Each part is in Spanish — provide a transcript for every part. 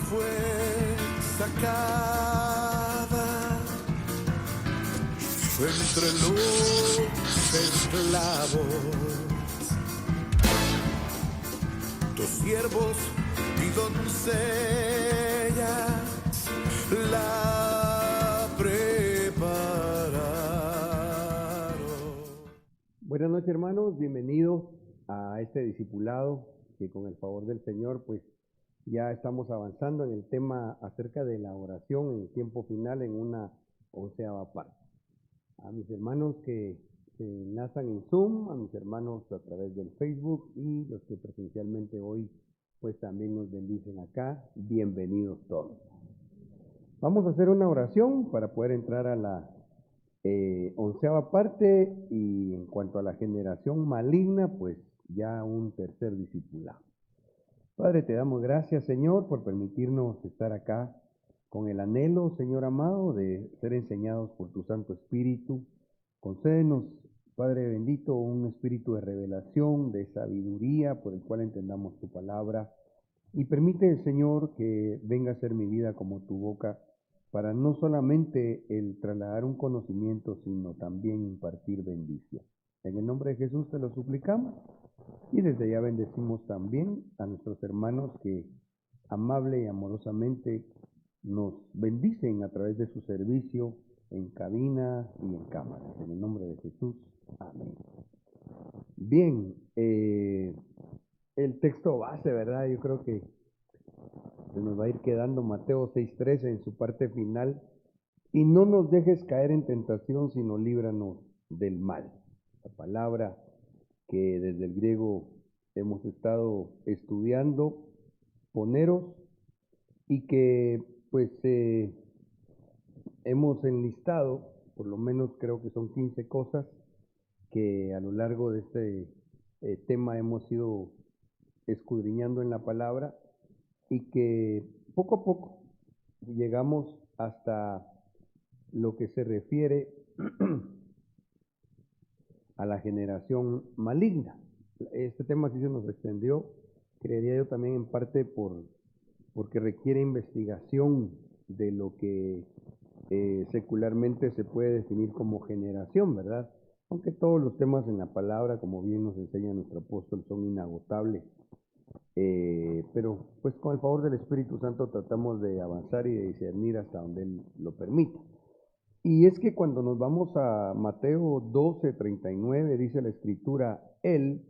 fue sacada entre los esclavos. Tus siervos y doncellas la prepararon. Buenas noches, hermanos, bienvenidos a este discipulado que con el favor del Señor pues ya estamos avanzando en el tema acerca de la oración en el tiempo final en una 11ª parte. A mis hermanos que se enlazan en Zoom, a mis hermanos a través del Facebook y los que presencialmente hoy pues también nos bendicen acá, bienvenidos todos. Vamos a hacer una oración para poder entrar a la 11ª parte y en cuanto a la generación maligna, pues ya un tercer discipulado. Padre, te damos gracias, Señor, por permitirnos estar acá con el anhelo, Señor amado, de ser enseñados por tu Santo Espíritu. Concédenos, Padre bendito, un espíritu de revelación, de sabiduría, por el cual entendamos tu palabra. Y permite, Señor, que venga a ser mi vida como tu boca, para no solamente el trasladar un conocimiento, sino también impartir bendición. En el nombre de Jesús te lo suplicamos y desde ya bendecimos también a nuestros hermanos que amable y amorosamente nos bendicen a través de su servicio en cabina y en cámara. En el nombre de Jesús, amén. Bien, el texto base, ¿verdad? Yo creo que se nos va a ir quedando Mateo 6:13 en su parte final. Y no nos dejes caer en tentación, sino líbranos del mal. La palabra que desde el griego hemos estado estudiando, poneros, y que pues hemos enlistado, por lo menos creo que son 15 cosas que a lo largo de este tema hemos ido escudriñando en la palabra y que poco a poco llegamos hasta lo que se refiere a la generación maligna. Este tema sí se nos extendió, creería yo también en parte porque requiere investigación de lo que secularmente se puede definir como generación, ¿verdad? Aunque todos los temas en la palabra, como bien nos enseña nuestro apóstol, son inagotables. Pero pues con el favor del Espíritu Santo tratamos de avanzar y de discernir hasta donde Él lo permita. Y es que cuando nos vamos a Mateo 12:39, dice la Escritura, Él,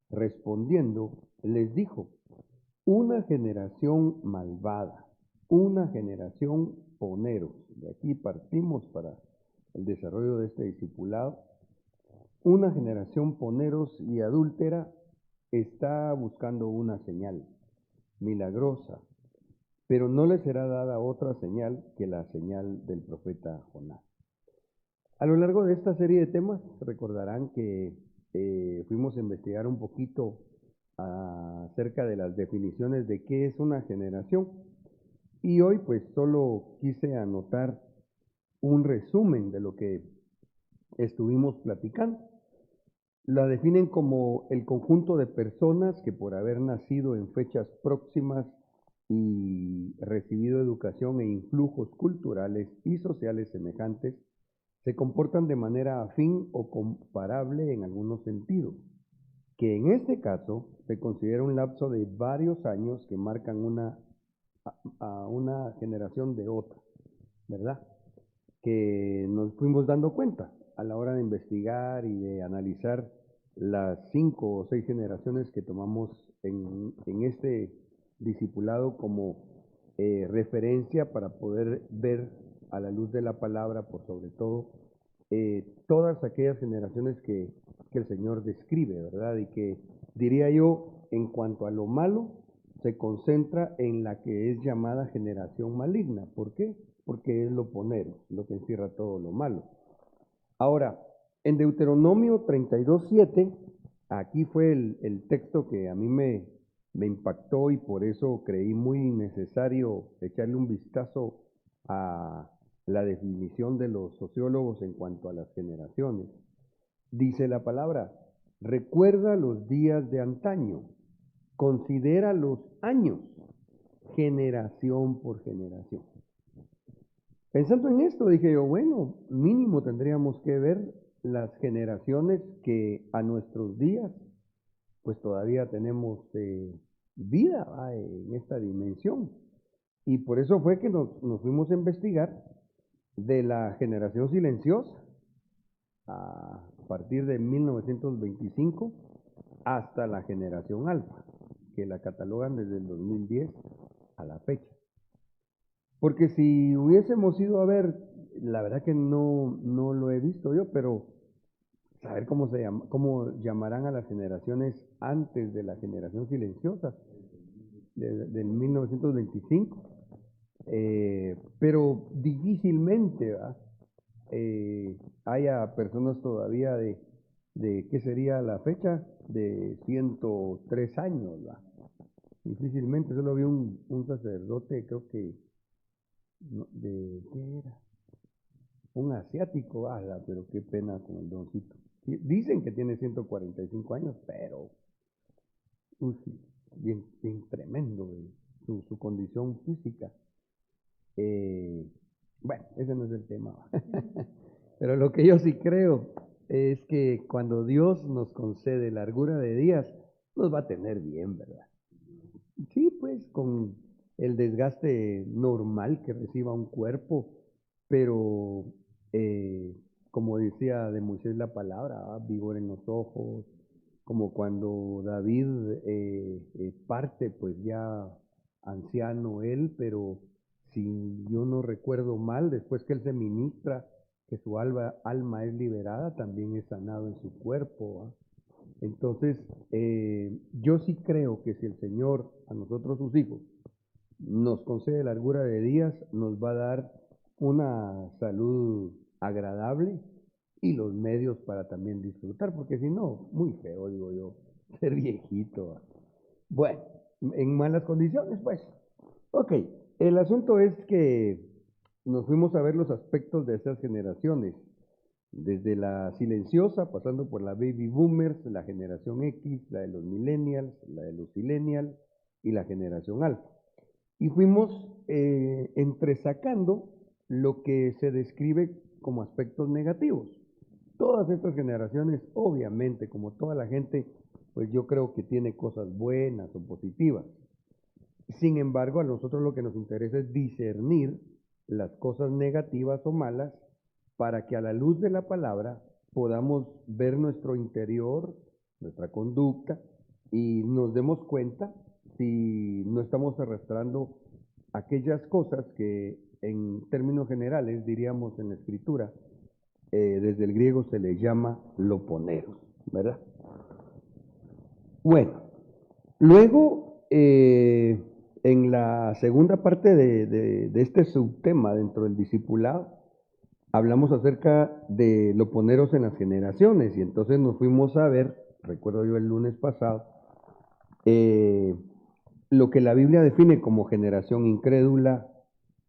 respondiendo, les dijo, una generación malvada, una generación poneros. De aquí partimos para el desarrollo de este discipulado. Una generación poneros y adúltera está buscando una señal milagrosa, pero no le será dada otra señal que la señal del profeta Jonás. A lo largo de esta serie de temas, recordarán que fuimos a investigar un poquito acerca de las definiciones de qué es una generación. Y hoy pues solo quise anotar un resumen de lo que estuvimos platicando. La definen como el conjunto de personas que por haber nacido en fechas próximas y recibido educación e influjos culturales y sociales semejantes, se comportan de manera afín o comparable en algunos sentidos, que en este caso se considera un lapso de varios años que marcan a una generación de otra, ¿verdad? Que nos fuimos dando cuenta a la hora de investigar y de analizar las 5 o 6 generaciones que tomamos en este discipulado como referencia para poder ver a la luz de la palabra, por sobre todo, todas aquellas generaciones que el Señor describe, ¿verdad? Y que, diría yo, en cuanto a lo malo, se concentra en la que es llamada generación maligna. ¿Por qué? Porque es lo ponero, lo que encierra todo lo malo. Ahora, en Deuteronomio 32:7, aquí fue el texto que a mí me impactó y por eso creí muy necesario echarle un vistazo a la definición de los sociólogos en cuanto a las generaciones. Dice la palabra, recuerda los días de antaño, considera los años, generación por generación. Pensando en esto, dije yo, bueno, mínimo tendríamos que ver las generaciones que a nuestros días, pues todavía tenemos vida en esta dimensión. Y por eso fue que nos fuimos a investigar de la generación silenciosa a partir de 1925 hasta la generación alfa, que la catalogan desde el 2010 a la fecha. Porque si hubiésemos ido a ver, la verdad que no lo he visto yo, pero saber cómo llamarán a las generaciones antes de la generación silenciosa, del 1925. Pero difícilmente haya personas todavía ¿qué sería la fecha? De 103 años, ¿verdad? Difícilmente, solo vi un sacerdote, creo que, ¿qué era? Un asiático, pero qué pena con el doncito. Dicen que tiene 145 años, pero bien tremendo su condición física. Bueno, ese no es el tema. Pero lo que yo sí creo es que cuando Dios nos concede largura de días, nos va a tener bien, ¿verdad? Sí, pues con el desgaste normal que reciba un cuerpo, pero como decía de Moisés la palabra, vigor en los ojos, como cuando David parte, pues ya anciano él, pero si yo no recuerdo mal, después que él se ministra, que su alma es liberada, también es sanado en su cuerpo, ¿va? Entonces, yo sí creo que si el Señor a nosotros sus hijos nos concede largura de días, nos va a dar una salud agradable y los medios para también disfrutar, porque si no, muy feo, digo yo, ser viejito, ¿va? Bueno, en malas condiciones, pues. Ok, el asunto es que nos fuimos a ver los aspectos de esas generaciones, desde la silenciosa, pasando por la baby boomers, la generación X, la de los millennials, la de los zillennials y la generación alfa. Y fuimos entresacando lo que se describe como aspectos negativos. Todas estas generaciones, obviamente, como toda la gente, pues yo creo que tiene cosas buenas o positivas. Sin embargo, a nosotros lo que nos interesa es discernir las cosas negativas o malas para que a la luz de la palabra podamos ver nuestro interior, nuestra conducta, y nos demos cuenta si no estamos arrastrando aquellas cosas que en términos generales diríamos en la escritura, desde el griego se le llama loponeros, ¿verdad? Bueno, luego en la segunda parte de este subtema dentro del discipulado, hablamos acerca de loponeros en las generaciones y entonces nos fuimos a ver, recuerdo yo el lunes pasado, lo que la Biblia define como generación incrédula,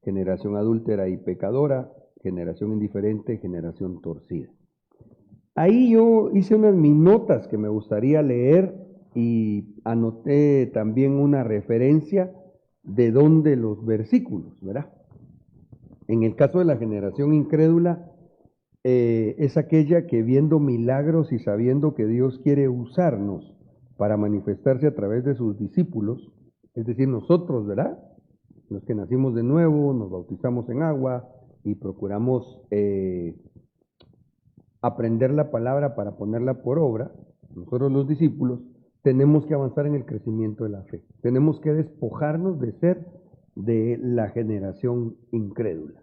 generación adúltera y pecadora, generación indiferente, generación torcida. Ahí yo hice unas notas que me gustaría leer y anoté también una referencia de dónde los versículos, ¿verdad? En el caso de la generación incrédula, es aquella que viendo milagros y sabiendo que Dios quiere usarnos para manifestarse a través de sus discípulos, es decir, nosotros, ¿verdad? Los que nacimos de nuevo, nos bautizamos en agua y procuramos aprender la palabra para ponerla por obra, nosotros los discípulos, tenemos que avanzar en el crecimiento de la fe. Tenemos que despojarnos de ser de la generación incrédula.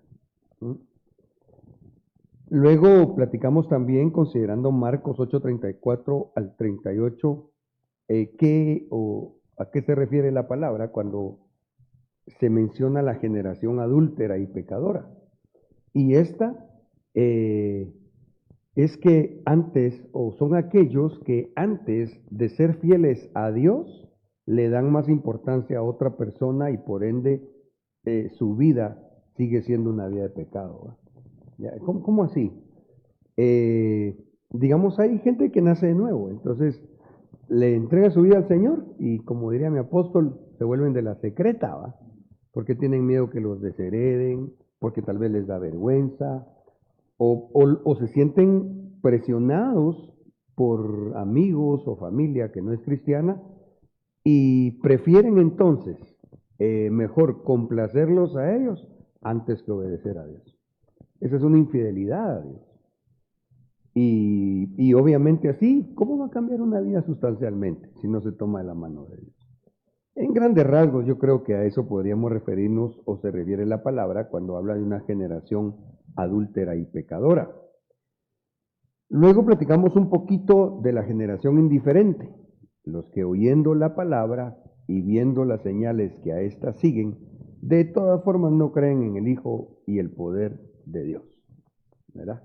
Luego platicamos también, considerando Marcos 8:34 al 38, a qué se refiere la palabra cuando se menciona la generación adúltera y pecadora. Y esta es que antes, o son aquellos que antes de ser fieles a Dios, le dan más importancia a otra persona y por ende su vida sigue siendo una vida de pecado. ¿Cómo así? Digamos, hay gente que nace de nuevo, entonces le entrega su vida al Señor y como diría mi apóstol, se vuelven de la secreta, ¿va? porque tienen miedo que los deshereden, porque tal vez les da vergüenza, o se sienten presionados por amigos o familia que no es cristiana y prefieren entonces mejor complacerlos a ellos antes que obedecer a Dios. Esa es una infidelidad a Dios. Y obviamente así, ¿cómo va a cambiar una vida sustancialmente si no se toma de la mano de Dios? En grandes rasgos yo creo que a eso podríamos referirnos o se refiere la palabra cuando habla de una generación adúltera y pecadora. Luego platicamos un poquito de la generación indiferente, los que oyendo la palabra y viendo las señales que a ésta siguen, de todas formas no creen en el Hijo y el poder de Dios, ¿verdad?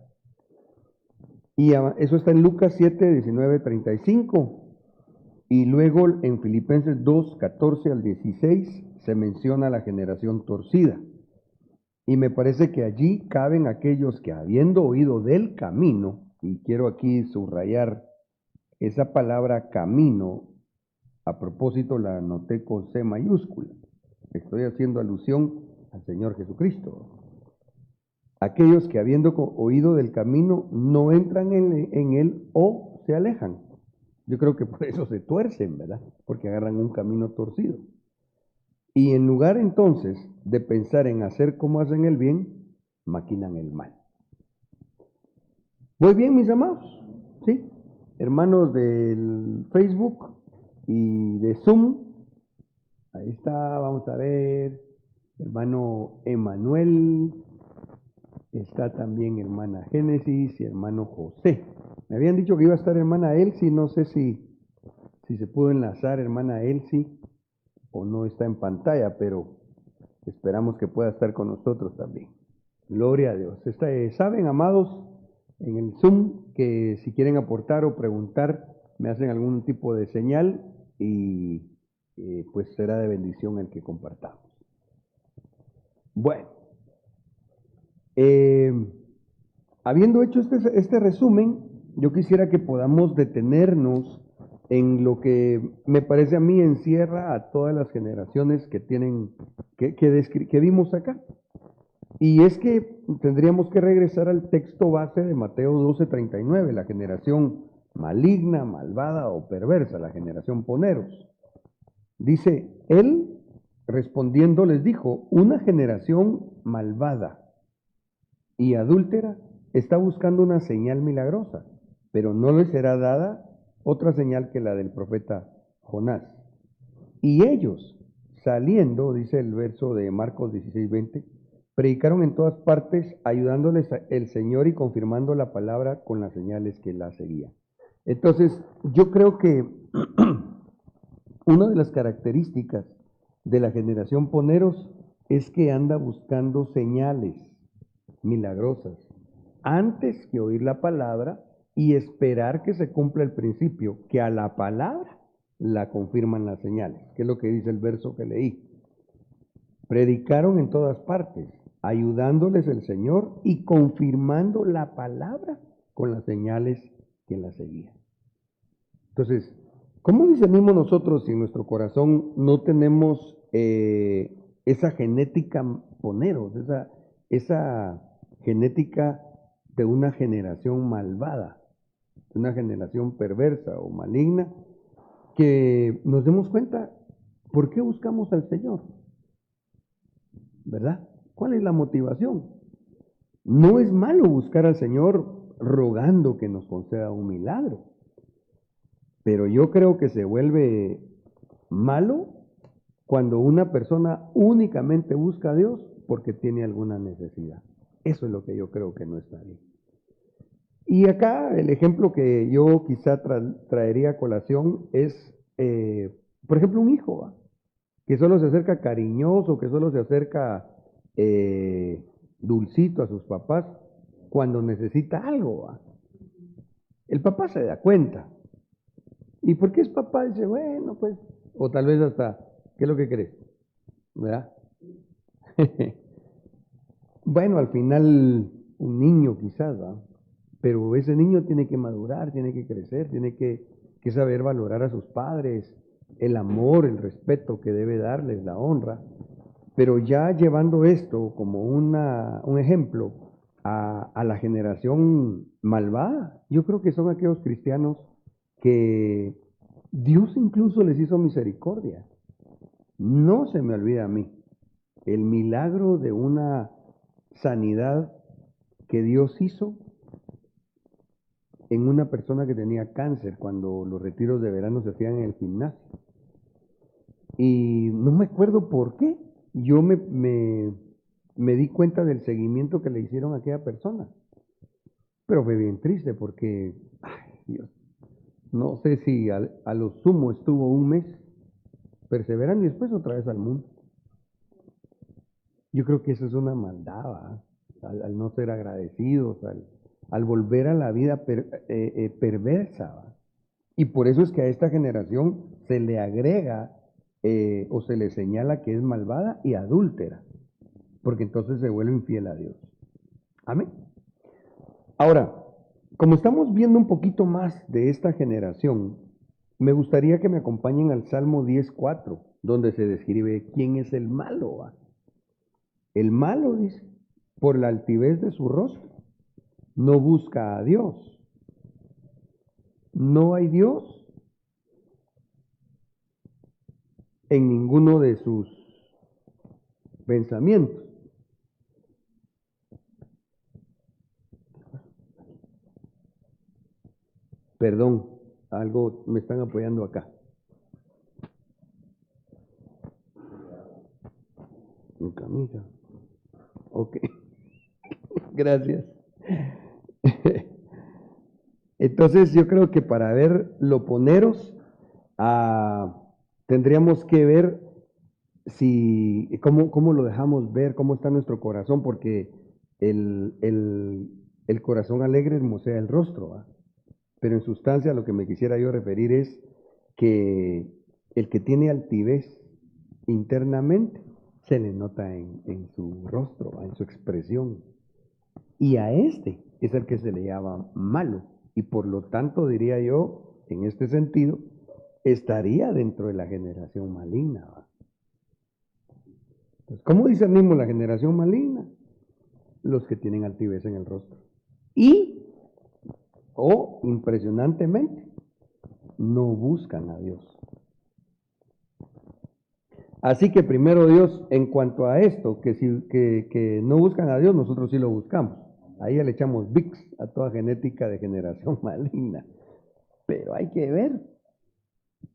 Y eso está en Lucas 7, 19, 35. Y luego en Filipenses 2, 14 al 16 se menciona la generación torcida. Y me parece que allí caben aquellos que habiendo oído del camino, y quiero aquí subrayar esa palabra camino, a propósito la anoté con C mayúscula. Estoy haciendo alusión al Señor Jesucristo. Aquellos que habiendo oído del camino no entran en él o se alejan. Yo creo que por eso se tuercen, ¿verdad? Porque agarran un camino torcido. Y en lugar entonces de pensar en hacer como hacen el bien, maquinan el mal. ¿Voy bien, mis amados? ¿Sí? Hermanos del Facebook y de Zoom. Ahí está, vamos a ver. Hermano Emanuel. Está también hermana Génesis y hermano José. Me habían dicho que iba a estar hermana Elsie, no sé si se pudo enlazar hermana Elsie o no está en pantalla, pero esperamos que pueda estar con nosotros también. Gloria a Dios. Saben, amados, en el Zoom que si quieren aportar o preguntar, me hacen algún tipo de señal y pues será de bendición el que compartamos. Bueno. Habiendo hecho este resumen, yo quisiera que podamos detenernos en lo que me parece a mí encierra a todas las generaciones que tienen, que vimos acá. Y es que tendríamos que regresar al texto base de Mateo 12:39, la generación maligna, malvada o perversa, la generación poneros. Dice, él respondiendo les dijo, una generación malvada y adúltera está buscando una señal milagrosa, pero no le será dada otra señal que la del profeta Jonás. Y ellos, saliendo, dice el verso de Marcos 16:20, predicaron en todas partes, ayudándoles el Señor y confirmando la palabra con las señales que la seguían. Entonces, yo creo que una de las características de la generación poneros es que anda buscando señales milagrosas antes que oír la palabra y esperar que se cumpla el principio, que a la palabra la confirman las señales, que es lo que dice el verso que leí. Predicaron en todas partes, ayudándoles el Señor y confirmando la palabra con las señales que la seguían. Entonces, ¿cómo discernimos nosotros si en nuestro corazón no tenemos esa genética poneros, esa genética de una generación malvada, de una generación perversa o maligna, que nos demos cuenta por qué buscamos al Señor? ¿Verdad? ¿Cuál es la motivación? No es malo buscar al Señor rogando que nos conceda un milagro, pero yo creo que se vuelve malo cuando una persona únicamente busca a Dios porque tiene alguna necesidad. Eso es lo que yo creo que no está bien. Y acá el ejemplo que yo quizá traería a colación es, por ejemplo, un hijo, ¿va? Que solo se acerca cariñoso, que solo se acerca dulcito a sus papás cuando necesita algo, ¿va? El papá se da cuenta. ¿Y por qué es papá? Dice, bueno, pues, o tal vez hasta, ¿qué es lo que crees? ¿Verdad? Bueno, al final un niño quizás, ¿va? Pero ese niño tiene que madurar, tiene que crecer, tiene que saber valorar a sus padres, el amor, el respeto que debe darles, la honra. Pero ya llevando esto como un ejemplo a la generación malvada, yo creo que son aquellos cristianos que Dios incluso les hizo misericordia. No se me olvida a mí el milagro de una sanidad que Dios hizo en una persona que tenía cáncer cuando los retiros de verano se hacían en el gimnasio. Y no me acuerdo por qué. Yo me di cuenta del seguimiento que le hicieron a aquella persona. Pero fue bien triste porque, ay, Dios, no sé si a lo sumo estuvo un mes perseverando y después otra vez al mundo. Yo creo que eso es una maldad, ¿va? Al no ser agradecidos, al volver a la vida perversa, ¿va? Y por eso es que a esta generación se le agrega o se le señala que es malvada y adúltera, porque entonces se vuelve infiel a Dios. Amén. Ahora, como estamos viendo un poquito más de esta generación, me gustaría que me acompañen al Salmo 10:4, donde se describe quién es el malo, ¿va? El malo, dice, por la altivez de su rostro, no busca a Dios. No hay Dios en ninguno de sus pensamientos. Perdón, algo me están apoyando acá. Mi camisa. Ok, gracias. Entonces yo creo que para ver lo poneros, tendríamos que ver si cómo lo dejamos ver, cómo está nuestro corazón, porque el corazón alegre hermosea el rostro, ¿va? Pero en sustancia lo que me quisiera yo referir es que el que tiene altivez internamente se le nota en su rostro, ¿va? En su expresión. Y a este es el que se le llama malo. Y por lo tanto, diría yo, en este sentido, estaría dentro de la generación maligna, ¿va? Entonces, ¿cómo discernimos la generación maligna? Los que tienen altivez en el rostro. Y, impresionantemente, no buscan a Dios. Así que primero Dios, en cuanto a esto, que no buscan a Dios, nosotros sí lo buscamos. Ahí ya le echamos VIX a toda genética de generación maligna. Pero hay que ver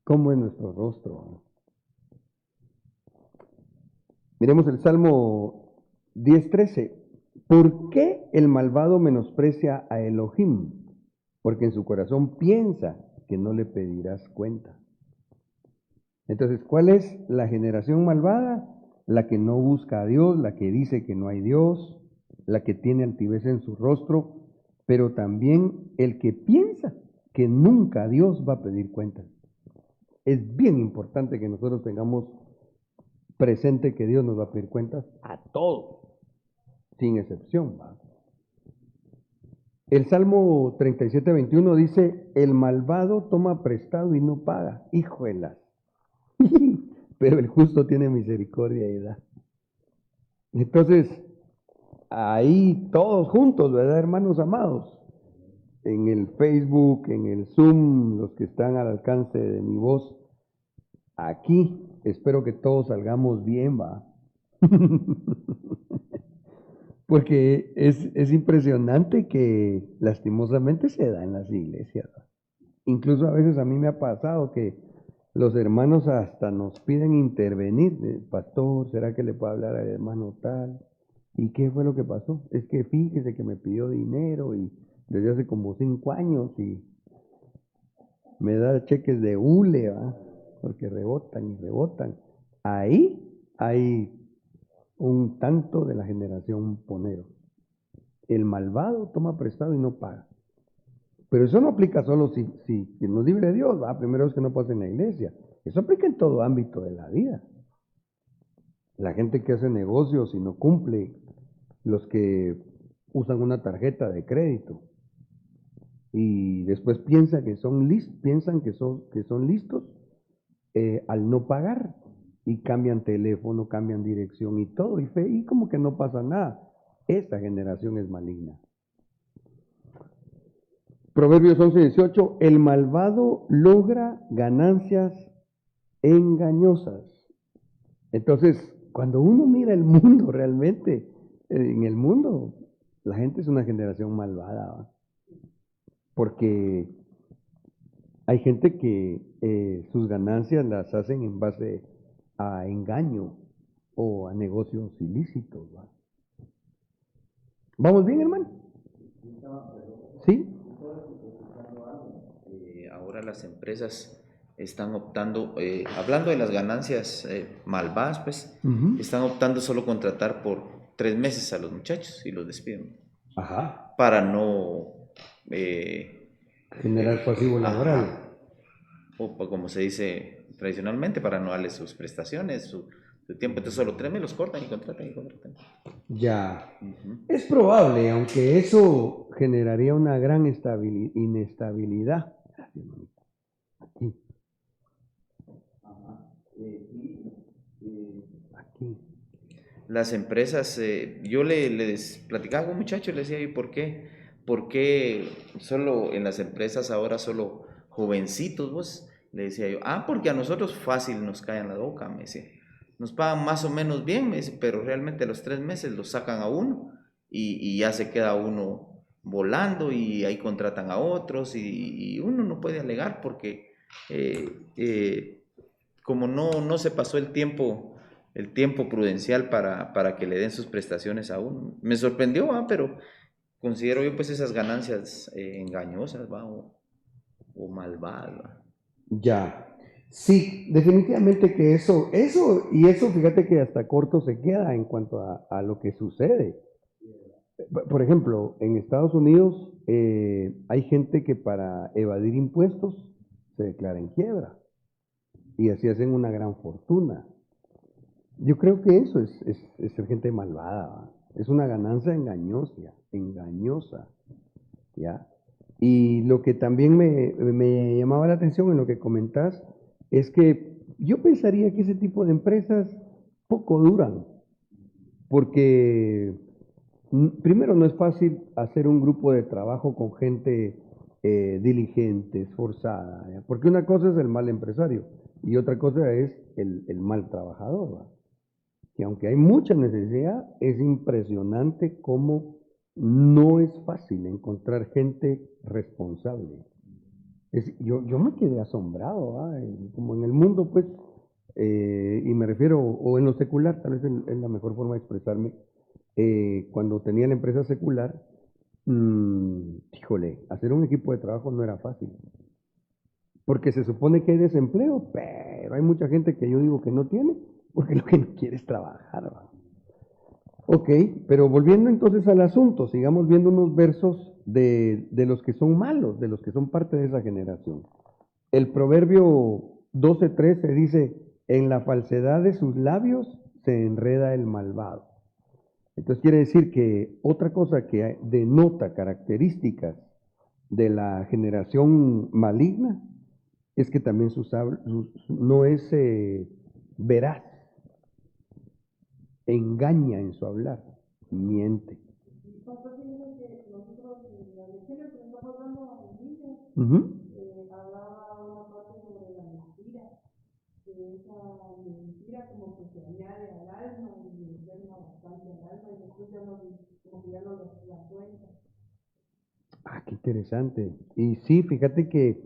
cómo es nuestro rostro. Miremos el Salmo 10:13. ¿Por qué el malvado menosprecia a Elohim? Porque en su corazón piensa que no le pedirás cuenta. Entonces, ¿cuál es la generación malvada? La que no busca a Dios, la que dice que no hay Dios, la que tiene altivez en su rostro, pero también el que piensa que nunca Dios va a pedir cuentas. Es bien importante que nosotros tengamos presente que Dios nos va a pedir cuentas a todos, sin excepción, ¿va? El Salmo 37:21 dice, el malvado toma prestado y no paga. Híjolas. Pero el justo tiene misericordia y da. Entonces, ahí todos juntos, ¿verdad, hermanos amados? En el Facebook, en el Zoom, los que están al alcance de mi voz, aquí espero que todos salgamos bien, va. Porque es impresionante que lastimosamente se da en las iglesias, ¿va? Incluso a veces a mí me ha pasado que los hermanos hasta nos piden intervenir. Pastor, ¿será que le puedo hablar al hermano tal? ¿Y qué fue lo que pasó? Es que fíjese que me pidió dinero y desde hace como 5 años y me da cheques de hule, ¿va? Porque rebotan y rebotan. Ahí hay un tanto de la generación ponero. El malvado toma prestado y no paga. Pero eso no aplica solo si nos libre Dios, ¿va? Primero es que no pasa en la iglesia. Eso aplica en todo ámbito de la vida. La gente que hace negocios y no cumple, los que usan una tarjeta de crédito y después piensan que son listos al no pagar. y cambian teléfono, cambian dirección y todo, y como que no pasa nada. Esta generación es maligna. Proverbios 11:18, el malvado logra ganancias engañosas. Entonces, cuando uno mira el mundo realmente, en el mundo, la gente es una generación malvada, ¿va? Porque hay gente que sus ganancias las hacen en base a engaño o a negocios ilícitos, ¿va? ¿Vamos bien, hermano? ¿Sí? Ahora las empresas están optando, hablando de las ganancias malvadas, pues, Ujú. están optando solo contratar por 3 meses a los muchachos y los despiden Ajá. para no, Generar pasivo laboral. ajá, o como se dice tradicionalmente, para no darle sus prestaciones, su tiempo. Entonces solo 3 meses los cortan y contratan y contratan. Ya. Ujú. Es probable, aunque eso generaría una gran inestabilidad. Gracias, mamita. Aquí. Aquí. Las empresas, yo les platicaba con un muchacho y le decía, ¿y por qué? ¿Por qué solo en las empresas ahora solo jovencitos vos? Le decía yo, porque a nosotros fácil nos caen la boca, me decía. Nos pagan más o menos bien, me dice, pero realmente a los 3 meses los sacan a uno y ya se queda uno volando y ahí contratan a otros y uno no puede alegar porque eh, eh, como no se pasó el tiempo prudencial para que le den sus prestaciones a uno. Me sorprendió, pero considero yo pues esas ganancias engañosas, o malvadas, ¿va? Ya. Sí, definitivamente que eso, fíjate que hasta corto se queda en cuanto a lo que sucede. Por ejemplo, en Estados Unidos hay gente que para evadir impuestos se declara en quiebra y así hacen una gran fortuna. Yo creo que eso es ser gente malvada, ¿va? Es una ganancia engañosa, ¿ya? Y lo que también me llamaba la atención en lo que comentás es que yo pensaría que ese tipo de empresas poco duran, porque primero no es fácil hacer un grupo de trabajo con gente diligente, esforzada, ¿ya? Porque una cosa es el mal empresario y otra cosa es el mal trabajador, ¿va? Que aunque hay mucha necesidad, es impresionante cómo no es fácil encontrar gente responsable. Yo me quedé asombrado, ¿va? Como en el mundo, pues, y me refiero, o en lo secular, tal vez es la mejor forma de expresarme, cuando tenía la empresa secular, híjole, hacer un equipo de trabajo no era fácil, porque se supone que hay desempleo, pero hay mucha gente que yo digo que no tiene, porque lo que no quiere es trabajar, ¿va? Ok, pero volviendo entonces al asunto, sigamos viendo unos versos de los que son malos, de los que son parte de esa generación. El proverbio 12:13 dice, en la falsedad de sus labios se enreda el malvado. Entonces quiere decir que otra cosa que denota características de la generación maligna es que también no es veraz, engaña en su hablar, miente. Ujú. Qué interesante. Y sí, fíjate que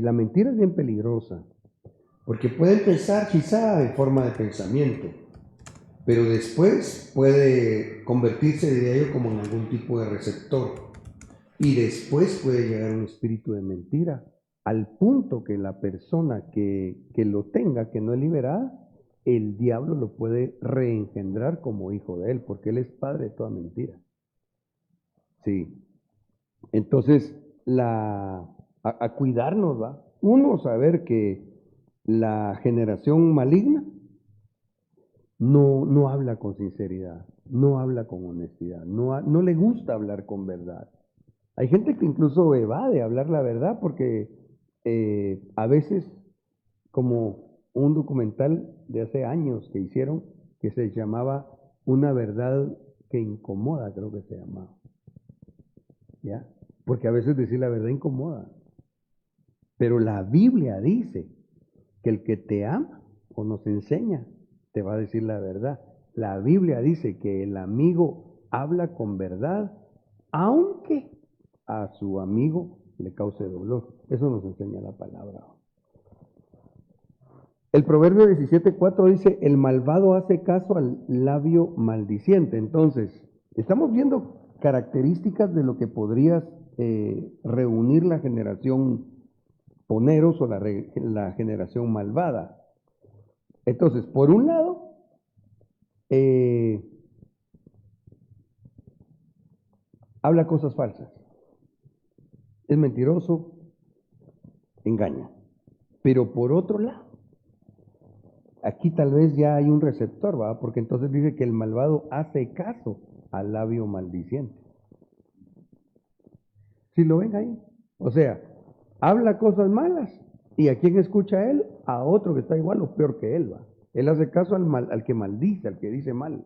la mentira es bien peligrosa, porque puede empezar quizá en forma de pensamiento, pero después puede convertirse, diría yo, como en algún tipo de receptor. Y después puede llegar un espíritu de mentira, al punto que la persona que lo tenga, que no es liberada, el diablo lo puede reengendrar como hijo de él, porque él es padre de toda mentira. Sí. Entonces, a cuidarnos, ¿va? Uno, saber que la generación maligna no habla con sinceridad, no habla con honestidad, no le gusta hablar con verdad. Hay gente que incluso evade hablar la verdad porque a veces como un documental de hace años que hicieron que se llamaba Una verdad que incomoda, creo que se llamaba. ¿Ya? Porque a veces decir la verdad incomoda. Pero la Biblia dice que el que te ama o nos enseña te va a decir la verdad. La Biblia dice que el amigo habla con verdad, aunque a su amigo le cause dolor. Eso nos enseña la palabra. El Proverbio 17:4 dice, el malvado hace caso al labio maldiciente. Entonces, estamos viendo características de lo que podrías reunir la generación poneros o la generación malvada. Entonces, por un lado, habla cosas falsas, es mentiroso, engaña. Pero por otro lado, aquí tal vez ya hay un receptor, ¿va? Porque entonces dice que el malvado hace caso al labio maldiciente. ¿Sí lo ven ahí? O sea, habla cosas malas. ¿Y a quién escucha él? A otro que está igual o peor que él, ¿va? Él hace caso al que maldice, al que dice mal.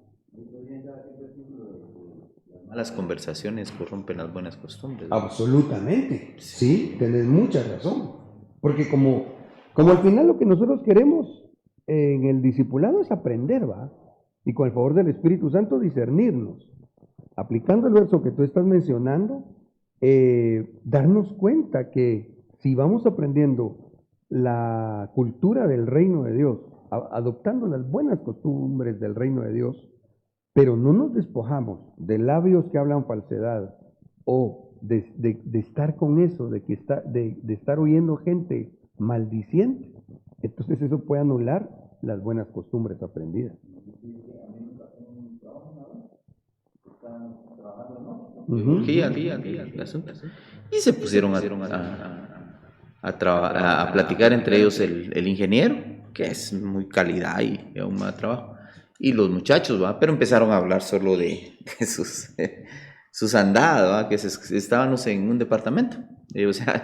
Las conversaciones corrompen las buenas costumbres. Absolutamente. Sí, tenés mucha razón. Porque como al final lo que nosotros queremos en el discipulado es aprender, ¿va? Y con el favor del Espíritu Santo discernirnos. Aplicando el verso que tú estás mencionando, darnos cuenta que si vamos aprendiendo la cultura del reino de Dios, adoptando las buenas costumbres del reino de Dios, pero no nos despojamos de labios que hablan falsedad o de estar con eso, de estar oyendo gente maldiciente, entonces eso puede anular las buenas costumbres aprendidas. Y se pusieron a platicar entre ellos el ingeniero, que es muy calidad y aún más trabajo, y los muchachos, ¿va? Pero empezaron a hablar solo de sus andadas, ¿va? Que estábamos en un departamento, o sea,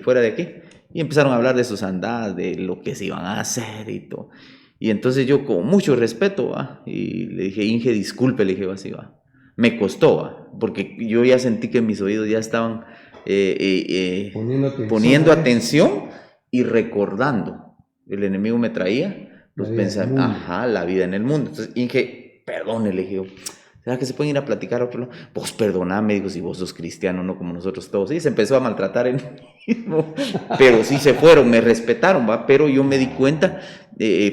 fuera de aquí, y empezaron a hablar de sus andadas, de lo que se iban a hacer y todo. Y entonces yo con mucho respeto, ¿va? Y le dije, Inge, disculpe, le dije así, ¿va? Me costó, ¿va? Porque yo ya sentí que mis oídos ya estaban poniendo atención y recordando. El enemigo me traía los pensamientos, la vida en el mundo. Entonces, Inge, perdone, le dije, ¿será que se pueden ir a platicar a otro lado? Vos perdoname, digo, si vos sos cristiano, no como nosotros todos. Y se empezó a maltratar él mismo, pero sí se fueron, me respetaron, ¿va? Pero yo me di cuenta,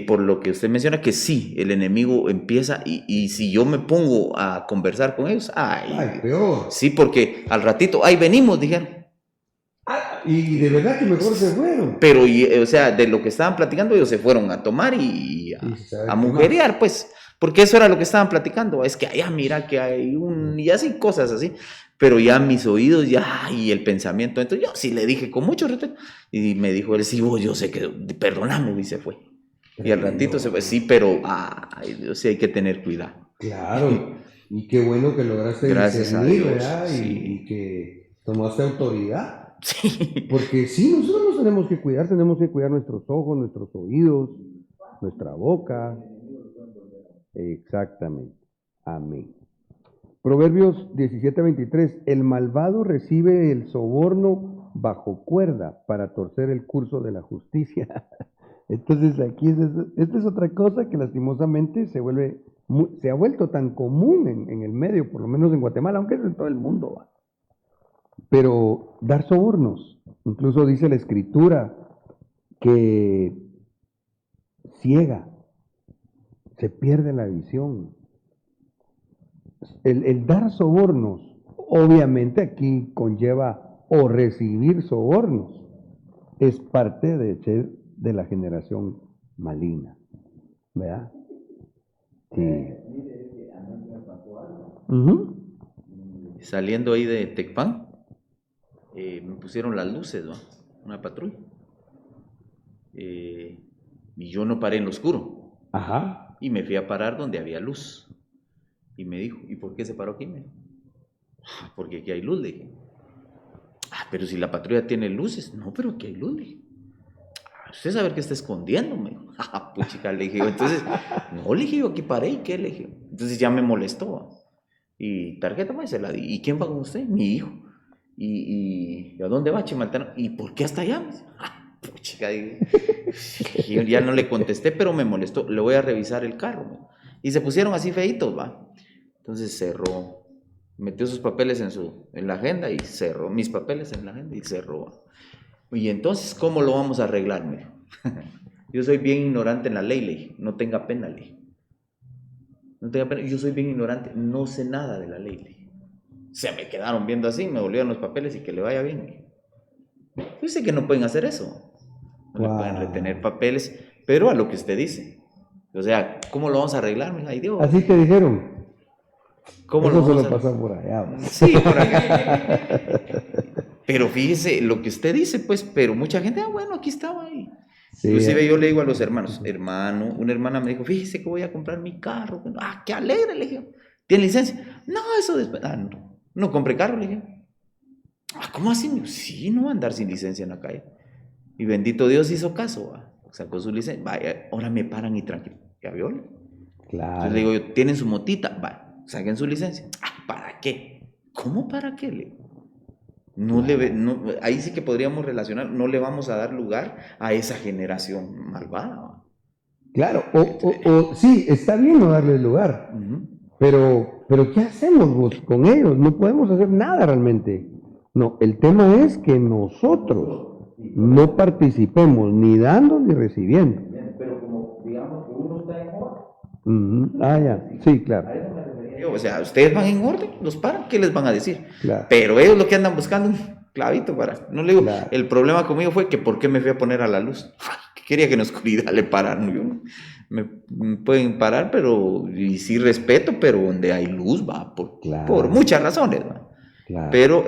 por lo que usted menciona, que sí, el enemigo empieza y si yo me pongo a conversar con ellos, peor. Sí, porque al ratito, ahí venimos, dijeron. Y de verdad que mejor se fueron. Pero, o sea, de lo que estaban platicando, ellos se fueron a tomar y a mujerear, pues, porque eso era lo que estaban platicando. Es que allá mira que hay y así, cosas así. Pero ya mis oídos, y el pensamiento. Entonces yo sí le dije con mucho respeto. Y me dijo él, sí, vos, yo sé que, perdóname, y se fue. Y al ratito se fue, sí, pero, sí hay que tener cuidado. Claro, y qué bueno que lograste discernir, ¿verdad? Y que tomaste autoridad. Sí. Porque sí, nosotros nos tenemos que cuidar nuestros ojos, nuestros oídos, nuestra boca. Exactamente. Amén. Proverbios 17:23. El malvado recibe el soborno bajo cuerda para torcer el curso de la justicia. Entonces aquí esta es otra cosa que lastimosamente se ha vuelto tan común en el medio, por lo menos en Guatemala, aunque es en todo el mundo, ¿va? Pero dar sobornos, incluso dice la Escritura que ciega, se pierde la visión. El dar sobornos, obviamente aquí conlleva o recibir sobornos, es parte de la generación maligna, ¿verdad? Sí. Saliendo ahí de Tecpan, me pusieron las luces, ¿no? Una patrulla. Y yo no paré en lo oscuro. Ajá. Y me fui a parar donde había luz. Y me dijo, ¿y por qué se paró aquí? Me dijo, porque aquí hay luz, le dije. Pero si la patrulla tiene luces. No, pero aquí hay luz, le dije. usted sabe que está escondiendo, me dijo. Puchica, le dije yo. Entonces, no, le dije yo, aquí paré, ¿y qué? Le dije. Entonces ya me molestó. ¿Va? Y tarjeta, más se la di. ¿Y quién va con usted? Mi hijo. ¿Y a dónde va, Chimaltano? ¿Y por qué hasta allá? Puchica, dije. Yo ya no le contesté, pero me molestó. Le voy a revisar el carro. ¿Va? Y se pusieron así feitos, ¿va? Entonces cerró. Metió sus papeles en la agenda y cerró. Mis papeles en la agenda y cerró. ¿Va? Y entonces, ¿cómo lo vamos a arreglar? Me dijo. Yo soy bien ignorante en la ley, le dije. No tenga pena, le dije. No tenga pena, yo soy bien ignorante, no sé nada de la ley, le dije. Se me quedaron viendo así, me volvieron los papeles y que le vaya bien. Le dije. Yo sé que no pueden hacer eso. No le pueden retener papeles, pero a lo que usted dice. O sea, ¿cómo lo vamos a arreglar? Ay, Dios. Así te dijeron. ¿Cómo Eso lo se vamos lo a pasa por allá. ¿Va? Sí, por acá. Pero fíjese lo que usted dice, pues, pero mucha gente, bueno, aquí estaba ahí. Sí, inclusive yo le digo a los hermanos, hermano, una hermana me dijo, fíjese que voy a comprar mi carro. Qué alegre, le dije. ¿Tiene licencia? No, eso después. No compré carro, le dije. ¿Cómo así? Sí, no va a andar sin licencia en la calle. Y bendito Dios hizo caso, ¿va? Sacó su licencia. Vaya, ahora me paran y tranquilo. ¿Ya vio? Claro. Entonces le digo yo, ¿tienen su motita? Va, saquen su licencia. ¿Para qué? ¿Cómo para qué? Le no le, no, ahí sí que podríamos relacionar, no le vamos a dar lugar a esa generación malvada. Claro, sí, está bien no darle lugar, pero ¿qué hacemos vos con ellos? No podemos hacer nada realmente. No, el tema es que nosotros no participemos ni dando ni recibiendo. Pero como digamos que uno está en orden. Ya, sí, claro. O sea, ustedes van en orden, los paran, ¿qué les van a decir? Claro. Pero ellos lo que andan buscando un clavito para. No le digo, Claro. El problema conmigo fue que ¿por qué me fui a poner a la luz? Quería que en oscuridad le pararan. Yo, me pueden parar, pero y sí respeto, pero donde hay luz va, por muchas razones. Va. Claro. Pero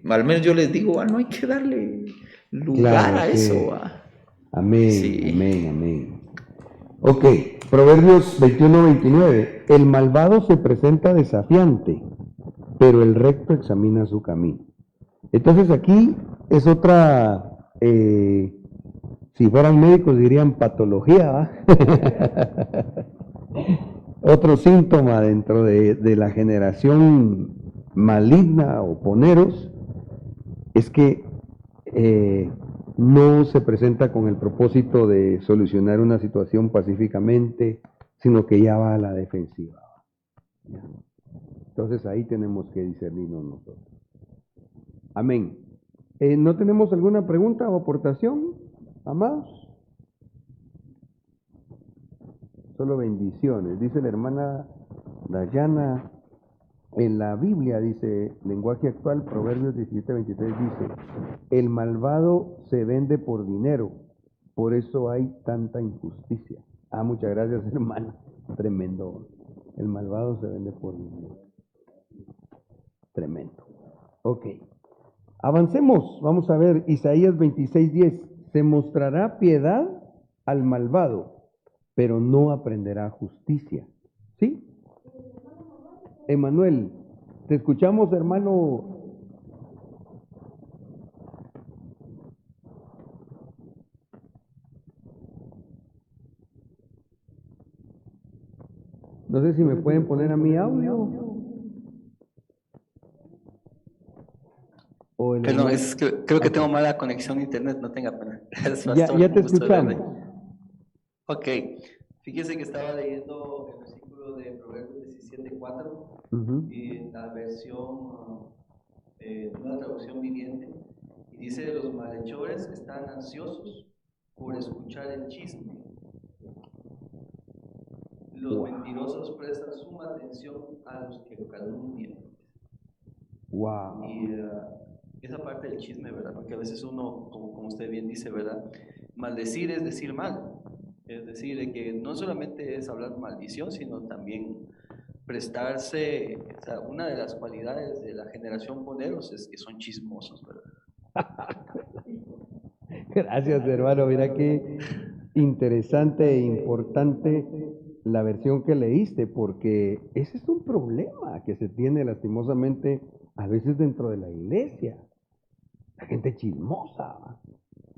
al menos yo les digo, no hay que darle lugar a eso. Va. Amén, sí. Amén. Ok, Proverbios 21-29. El malvado se presenta desafiante, pero el recto examina su camino. Entonces aquí es otra, si fueran médicos dirían patología, ¿va? Otro síntoma dentro de la generación maligna o poneros es que no se presenta con el propósito de solucionar una situación pacíficamente, sino que ya va a la defensiva. ¿Ya? Entonces ahí tenemos que discernirnos nosotros. Amén. ¿No tenemos alguna pregunta o aportación, amados? Solo bendiciones. Dice la hermana Dayana, en la Biblia dice, lenguaje actual, Proverbios 17-23 dice, el malvado se vende por dinero, por eso hay tanta injusticia. Muchas gracias, hermana. Tremendo. El malvado se vende por dinero. Tremendo. Ok. Avancemos. Vamos a ver Isaías 26:10. Se mostrará piedad al malvado, pero no aprenderá justicia. ¿Sí? Emanuel, te escuchamos, hermano. No sé si me pueden poner a mi audio. Pero es que creo que tengo mala conexión a internet, no tenga pena. Ya te escuchamos. Ok, fíjese que estaba leyendo el versículo de Proverbios 17:4 y en la versión, una traducción viviente, y dice: los malhechores están ansiosos por escuchar el chisme. Los mentirosos prestan suma atención a los que calumnian. Wow. Y esa parte del chisme, ¿verdad? Porque a veces uno, como usted bien dice, ¿verdad? Maldecir es decir mal. Es decir, de que no solamente es hablar maldición, sino también prestarse, o sea, una de las cualidades de la generación poneros es que son chismosos, ¿verdad? Gracias, hermano. Mira qué interesante e importante la versión que leíste, porque ese es un problema que se tiene lastimosamente a veces dentro de la iglesia. La gente chismosa.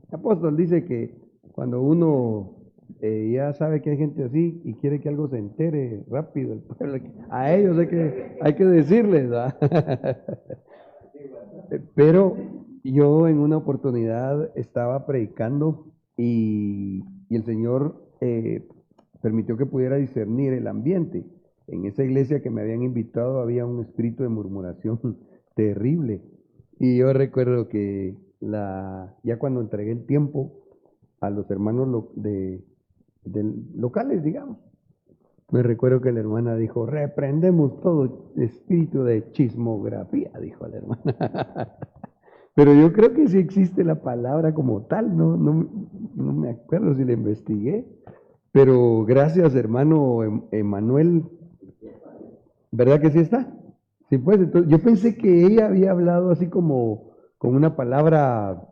El apóstol dice que cuando uno ya sabe que hay gente así y quiere que algo se entere rápido, el pueblo, a ellos hay que decirles, ¿verdad? Pero yo en una oportunidad estaba predicando y el Señor permitió que pudiera discernir el ambiente. En esa iglesia que me habían invitado había un espíritu de murmuración terrible. Y yo recuerdo que ya cuando entregué el tiempo a los hermanos locales, digamos, me recuerdo que la hermana dijo, reprendemos todo espíritu de chismografía, dijo la hermana. Pero yo creo que sí existe la palabra como tal, no me acuerdo si la investigué. Pero gracias, hermano Emanuel. ¿Verdad que sí está? Sí, pues, entonces, yo pensé que ella había hablado así como con una palabra.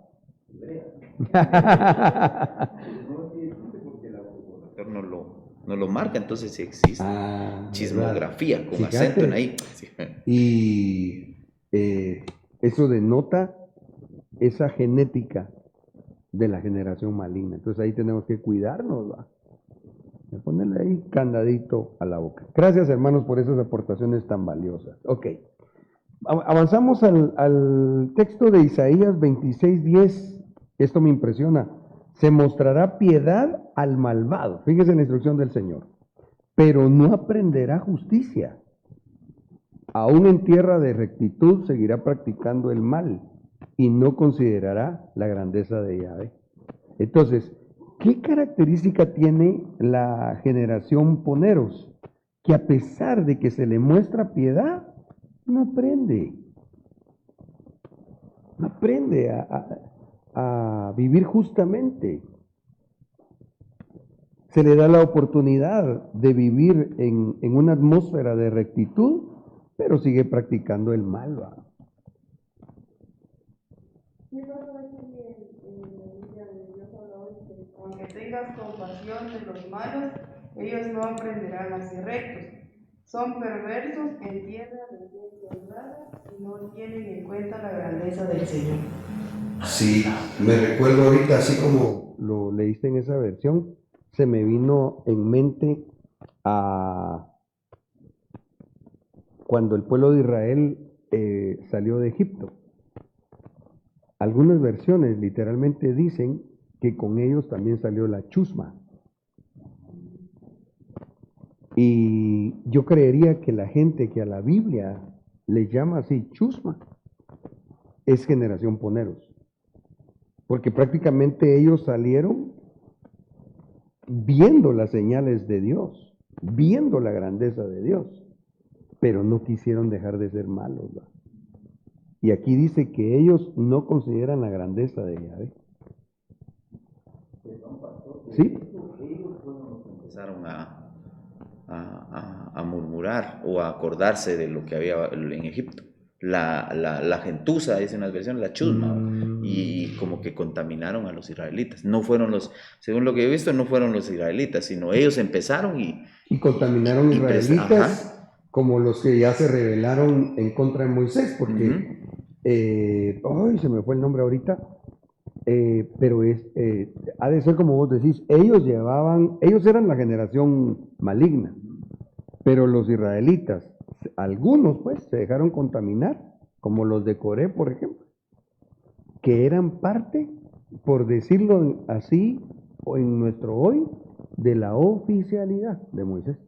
No lo marca, entonces sí existe. Chismografía, con acento en ahí. Sí. Y eso denota esa genética de la generación maligna. Entonces ahí tenemos que cuidarnos, ¿va? De ponerle ahí candadito a la boca. Gracias, hermanos, por esas aportaciones tan valiosas. Ok. Avanzamos al texto de Isaías 26:10. Esto me impresiona. Se mostrará piedad al malvado. Fíjese en la instrucción del Señor. Pero no aprenderá justicia. Aún en tierra de rectitud seguirá practicando el mal y no considerará la grandeza de Yahvé. Entonces, ¿qué característica tiene la generación poneros? Que a pesar de que se le muestra piedad, no aprende. No aprende a vivir justamente. Se le da la oportunidad de vivir en una atmósfera de rectitud, pero sigue practicando el mal, ¿va? Aunque tengas compasión de los malos, ellos no aprenderán a ser rectos. Son perversos en tierra de gente honrada y no tienen en cuenta la grandeza del Señor. Sí, me recuerdo ahorita, así como lo leíste en esa versión, se me vino en mente a cuando el pueblo de Israel salió de Egipto. Algunas versiones literalmente dicen que con ellos también salió la chusma. Y yo creería que la gente que a la Biblia le llama así chusma es generación poneros. Porque prácticamente ellos salieron viendo las señales de Dios, viendo la grandeza de Dios, pero no quisieron dejar de ser malos, ¿va? Y aquí dice que ellos no consideran la grandeza de Yahvé. ¿Sí? Empezaron a murmurar o a acordarse de lo que había en Egipto. La gentuza, dice en unas versiones, la chusma, y como que contaminaron a los israelitas. No fueron según lo que he visto, no fueron los israelitas, sino ellos empezaron y contaminaron israelitas como los que ya se rebelaron en contra de Moisés, porque, se me fue el nombre ahorita, pero ha de ser como vos decís, ellos eran la generación maligna, pero los israelitas, algunos pues se dejaron contaminar, como los de Coré, por ejemplo, que eran parte, por decirlo así, o en nuestro hoy, de la oficialidad de Moisés.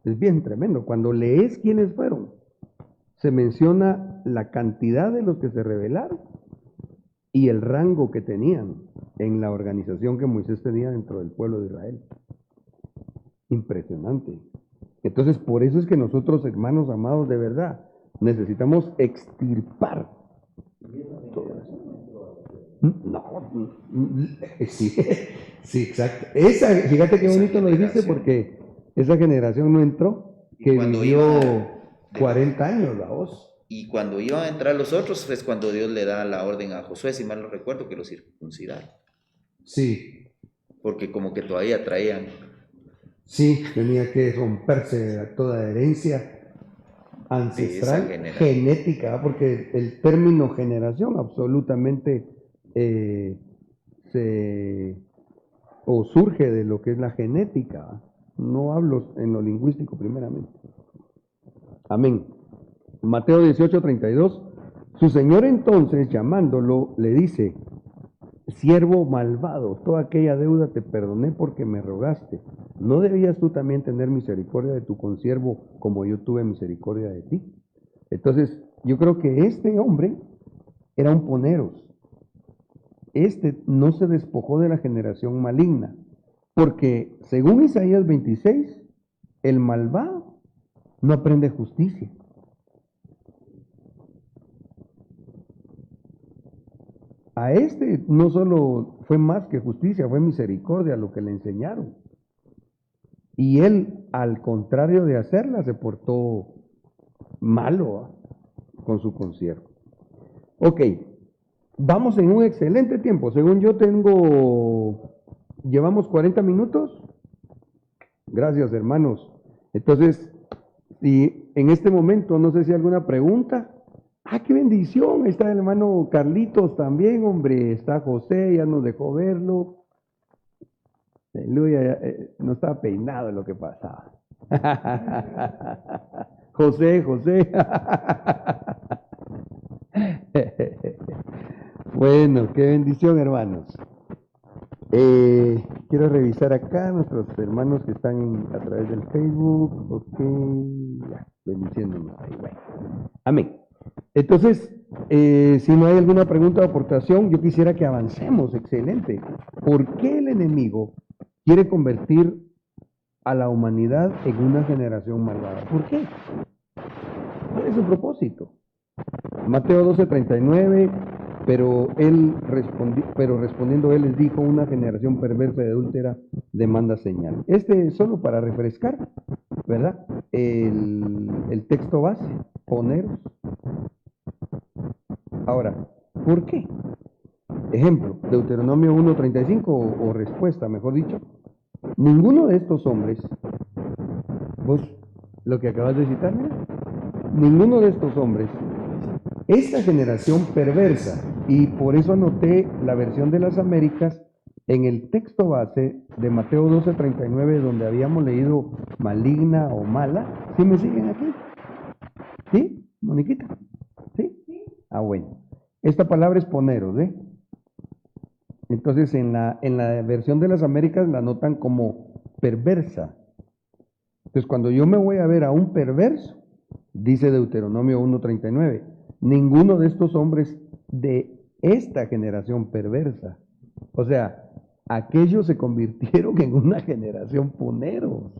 Es bien tremendo. Cuando lees quiénes fueron, se menciona la cantidad de los que se rebelaron y el rango que tenían en la organización que Moisés tenía dentro del pueblo de Israel. Impresionante. Entonces, por eso es que nosotros, hermanos amados, de verdad, necesitamos extirpar todo eso. No, sí, exacto. Fíjate qué bonito lo dijiste, porque esa generación no entró, que vivió 40 años, la voz. Y cuando iban a entrar los otros, es cuando Dios le da la orden a Josué, si mal no recuerdo, que los circuncidara. Sí. Porque como que todavía traían. Sí, tenía que romperse toda herencia ancestral, genética, porque el término generación absolutamente o surge de lo que es la genética. No hablo en lo lingüístico primeramente. Amén. Mateo 18:32. Su señor entonces, llamándolo, le dice: siervo malvado, toda aquella deuda te perdoné porque me rogaste. ¿No debías tú también tener misericordia de tu consiervo como yo tuve misericordia de ti? Entonces, yo creo que este hombre era un poneros. Este no se despojó de la generación maligna, porque según Isaías 26, el malvado no aprende justicia. A este no solo fue más que justicia, fue misericordia lo que le enseñaron. Y él, al contrario de hacerla, se portó malo con su consiervo. Ok, vamos en un excelente tiempo. Según yo llevamos 40 minutos. Gracias, hermanos. Entonces, si en este momento, no sé si hay alguna pregunta. ¡Ah, qué bendición! Ahí está el hermano Carlitos también, hombre. Está José, ya nos dejó verlo. Aleluya, no estaba peinado en lo que pasaba. José. Bueno, qué bendición, hermanos. Quiero revisar acá nuestros hermanos que están a través del Facebook. Ok, ya, bendiciéndonos ahí. Bueno, amén. Entonces, si no hay alguna pregunta o aportación, yo quisiera que avancemos. Excelente. ¿Por qué el enemigo quiere convertir a la humanidad en una generación malvada? ¿Por qué? ¿Cuál es su propósito? Mateo 12:39, pero respondiendo él les dijo: una generación perversa y adúltera demanda señal. Solo para refrescar, ¿verdad? El texto base, poneros. Ahora, ¿por qué? Ejemplo, Deuteronomio 1:35 o respuesta, mejor dicho. Ninguno de estos hombres, vos lo que acabas de citar, mira, ninguno de estos hombres, esta generación perversa, y por eso anoté la versión de las Américas en el texto base de Mateo 12:39, donde habíamos leído maligna o mala. ¿Sí me siguen aquí? ¿Sí, Moniquita? ¿Sí? Ah, bueno. Esta palabra es poneros, ¿eh? Entonces en la versión de las Américas la anotan como perversa. Entonces cuando yo me voy a ver a un perverso, dice Deuteronomio 1:39, ninguno de estos hombres de esta generación perversa. O sea, aquellos se convirtieron en una generación poneros.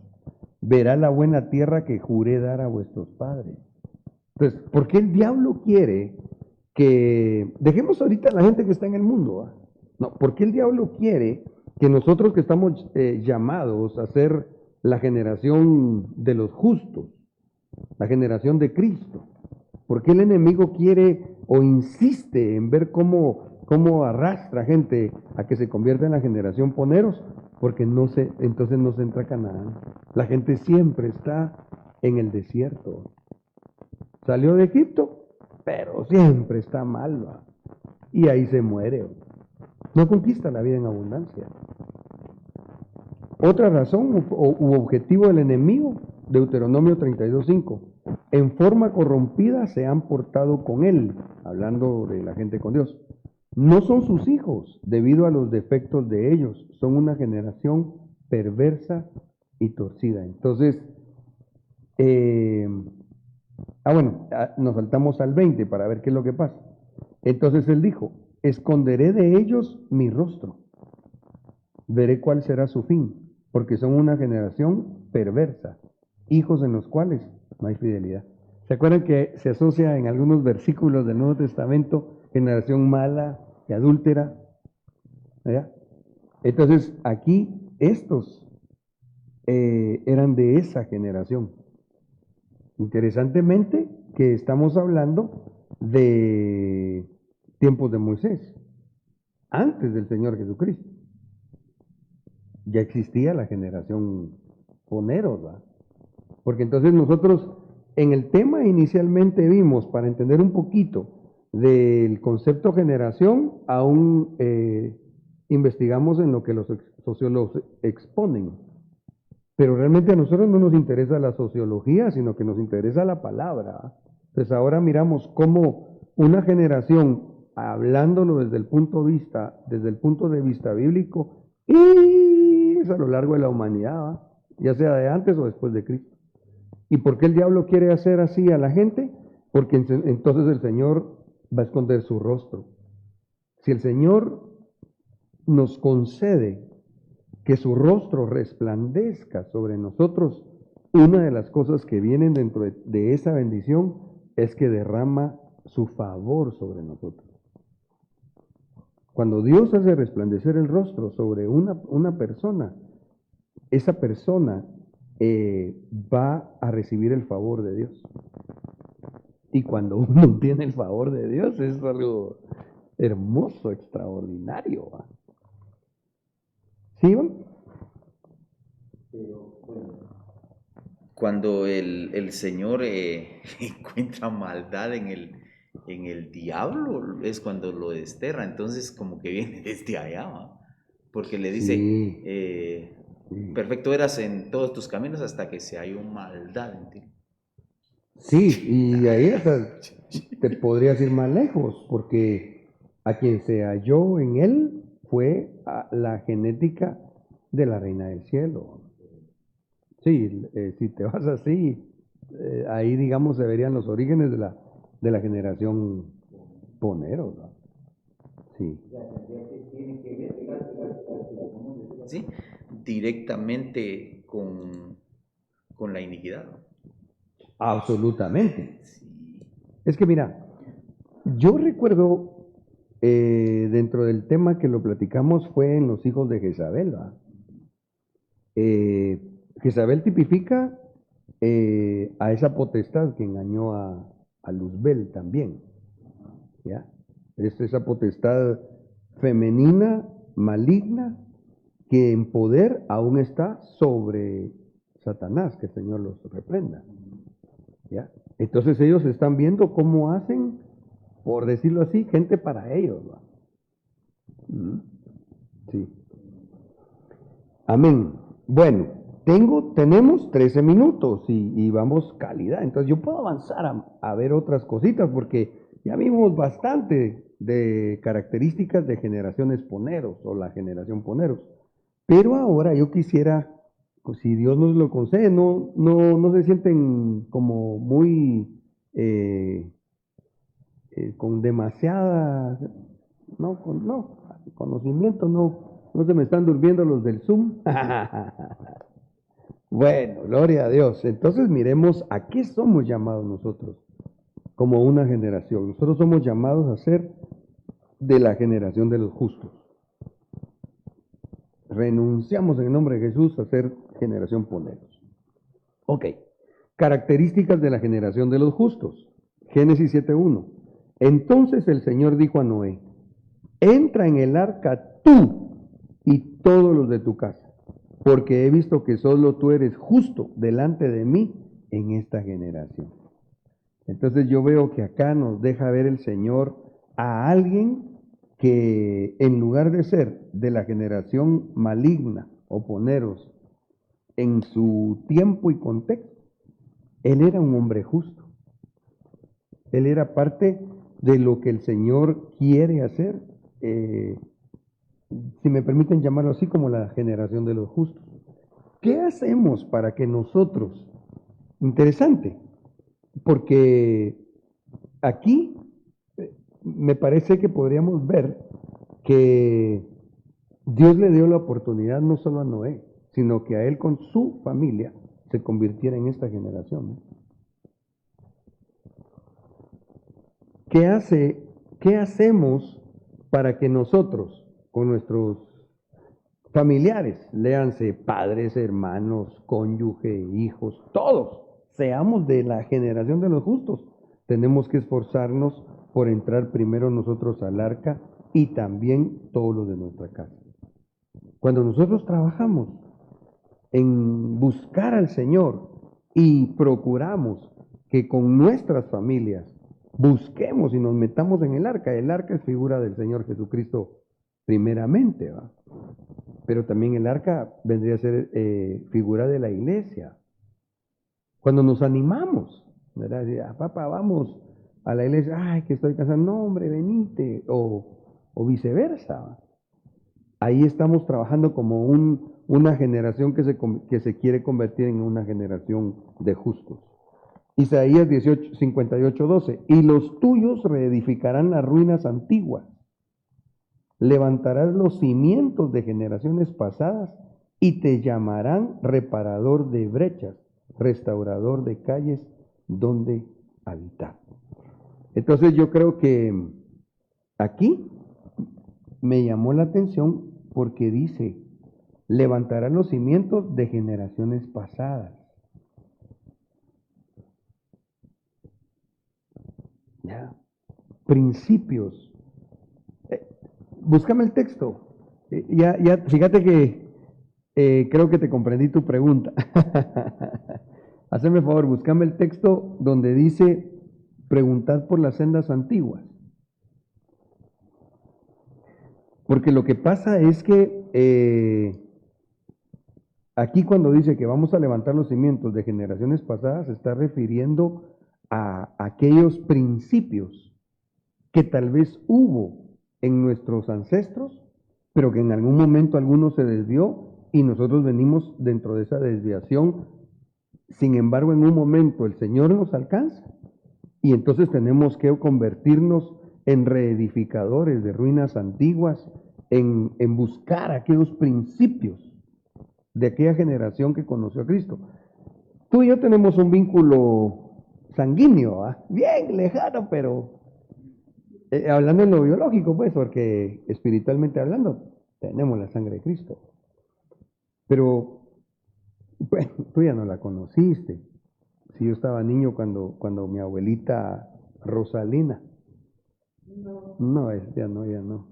Verá la buena tierra que juré dar a vuestros padres. Entonces, ¿por qué el diablo quiere que dejemos ahorita a la gente que está en el mundo? No, ¿por qué el diablo quiere que nosotros que estamos llamados a ser la generación de los justos, la generación de Cristo? ¿Por qué el enemigo quiere o insiste en ver cómo arrastra gente a que se convierta en la generación poneros? Porque entonces no se entra a Canaán. La gente siempre está en el desierto. Salió de Egipto, pero siempre está mal, ¿va? Y ahí se muere. No conquista la vida en abundancia. Otra razón u objetivo del enemigo, Deuteronomio 32:5. En forma corrompida se han portado con él, hablando de la gente con Dios. No son sus hijos, debido a los defectos de ellos. Son una generación perversa y torcida. Entonces, nos saltamos al 20 para ver qué es lo que pasa. Entonces él dijo: esconderé de ellos mi rostro, veré cuál será su fin, porque son una generación perversa, hijos en los cuales no hay fidelidad. ¿Se acuerdan que se asocia en algunos versículos del Nuevo Testamento generación mala y adúltera? ¿Verdad? Entonces aquí estos eran de esa generación. Interesantemente que estamos hablando de tiempos de Moisés, antes del Señor Jesucristo. Ya existía la generación poneros, ¿verdad? Porque entonces nosotros en el tema inicialmente vimos, para entender un poquito del concepto generación, a un investigamos en lo que los sociólogos exponen. Pero realmente a nosotros no nos interesa la sociología, sino que nos interesa la palabra. Entonces ahora miramos cómo una generación, hablándolo desde el punto de vista bíblico, y es a lo largo de la humanidad, ¿va? Ya sea de antes o después de Cristo. ¿Y por qué el diablo quiere hacer así a la gente? Porque entonces el Señor va a esconder su rostro. Si el Señor nos concede que su rostro resplandezca sobre nosotros, una de las cosas que vienen dentro de esa bendición es que derrama su favor sobre nosotros. Cuando Dios hace resplandecer el rostro sobre una persona, esa persona va a recibir el favor de Dios. Y cuando uno tiene el favor de Dios es algo hermoso, extraordinario, ¿va? ¿Sí, Iván? Cuando el Señor encuentra maldad en el diablo, es cuando lo desterra. Entonces, como que viene desde allá, ¿va? Porque le dice, Sí. perfecto eras en todos tus caminos hasta que se halló maldad en ti. Sí, y de ahí hasta te podrías ir más lejos, porque a quien se halló en él fue la genética de la reina del cielo. Sí, si te vas así, ahí digamos se verían los orígenes de la generación poneros, ¿no? Sí. ¿Sí? Directamente con la iniquidad. Absolutamente. Sí. Es que mira, yo recuerdo dentro del tema que lo platicamos fue en los hijos de Jezabel, ¿va? Jezabel tipifica a esa potestad que engañó a Luzbel también, ¿ya? Es esa potestad femenina, maligna, que en poder aún está sobre Satanás, que el Señor los reprenda, ¿ya? Entonces ellos están viendo cómo hacen, por decirlo así, gente para ellos, ¿va? Sí. Amén. Bueno, tenemos 13 minutos y vamos calidad. Entonces yo puedo avanzar a ver otras cositas porque ya vimos bastante de características de generaciones poneros o la generación poneros. Pero ahora yo quisiera, pues, si Dios nos lo concede, no se sienten como muy con demasiada, no, conocimiento, no se me están durmiendo los del Zoom. Bueno, gloria a Dios. Entonces miremos a qué somos llamados nosotros como una generación. Nosotros somos llamados a ser de la generación de los justos. Renunciamos en el nombre de Jesús a ser generación poneros. Ok, características de la generación de los justos. Génesis 7:1. Entonces el Señor dijo a Noé, entra en el arca tú y todos los de tu casa, porque he visto que solo tú eres justo delante de mí en esta generación. Entonces yo veo que acá nos deja ver el Señor a alguien que en lugar de ser de la generación maligna o poneros en su tiempo y contexto, él era un hombre justo. Él era parte de lo que el Señor quiere hacer, si me permiten llamarlo así, como la generación de los justos. ¿Qué hacemos para que nosotros, interesante, porque aquí me parece que podríamos ver que Dios le dio la oportunidad no solo a Noé, sino que a él con su familia se convirtiera en esta generación, ¿no? ¿Qué hacemos para que nosotros, con nuestros familiares, léanse padres, hermanos, cónyuge, hijos, todos, seamos de la generación de los justos? Tenemos que esforzarnos por entrar primero nosotros al arca y también todos los de nuestra casa. Cuando nosotros trabajamos en buscar al Señor y procuramos que con nuestras familias busquemos y nos metamos en el arca es figura del Señor Jesucristo primeramente, ¿va? Pero también el arca vendría a ser figura de la iglesia. Cuando nos animamos, ¿verdad? Decir, papá, vamos a la iglesia, ay, que estoy cansado, no, hombre, venite, o viceversa, ¿va? Ahí estamos trabajando como una generación que se quiere convertir en una generación de justos. Isaías 58:12, y los tuyos reedificarán las ruinas antiguas, levantarás los cimientos de generaciones pasadas y te llamarán reparador de brechas, restaurador de calles donde habitar. Entonces yo creo que aquí me llamó la atención porque dice, levantarán los cimientos de generaciones pasadas. Ya, principios. Búscame el texto. Fíjate que creo que te comprendí tu pregunta. Haceme el favor, búscame el texto donde dice, preguntad por las sendas antiguas. Porque lo que pasa es que aquí cuando dice que vamos a levantar los cimientos de generaciones pasadas, se está refiriendo a aquellos principios que tal vez hubo en nuestros ancestros, pero que en algún momento alguno se desvió y nosotros venimos dentro de esa desviación. Sin embargo, en un momento el Señor nos alcanza y entonces tenemos que convertirnos en reedificadores de ruinas antiguas, en buscar aquellos principios de aquella generación que conoció a Cristo. Tú y yo tenemos un vínculo sanguíneo, ¿eh? Bien lejano, pero hablando en lo biológico, pues, porque espiritualmente hablando, tenemos la sangre de Cristo. Pero, bueno, tú ya no la conociste. Si yo estaba niño cuando mi abuelita Rosalina, no, ya no.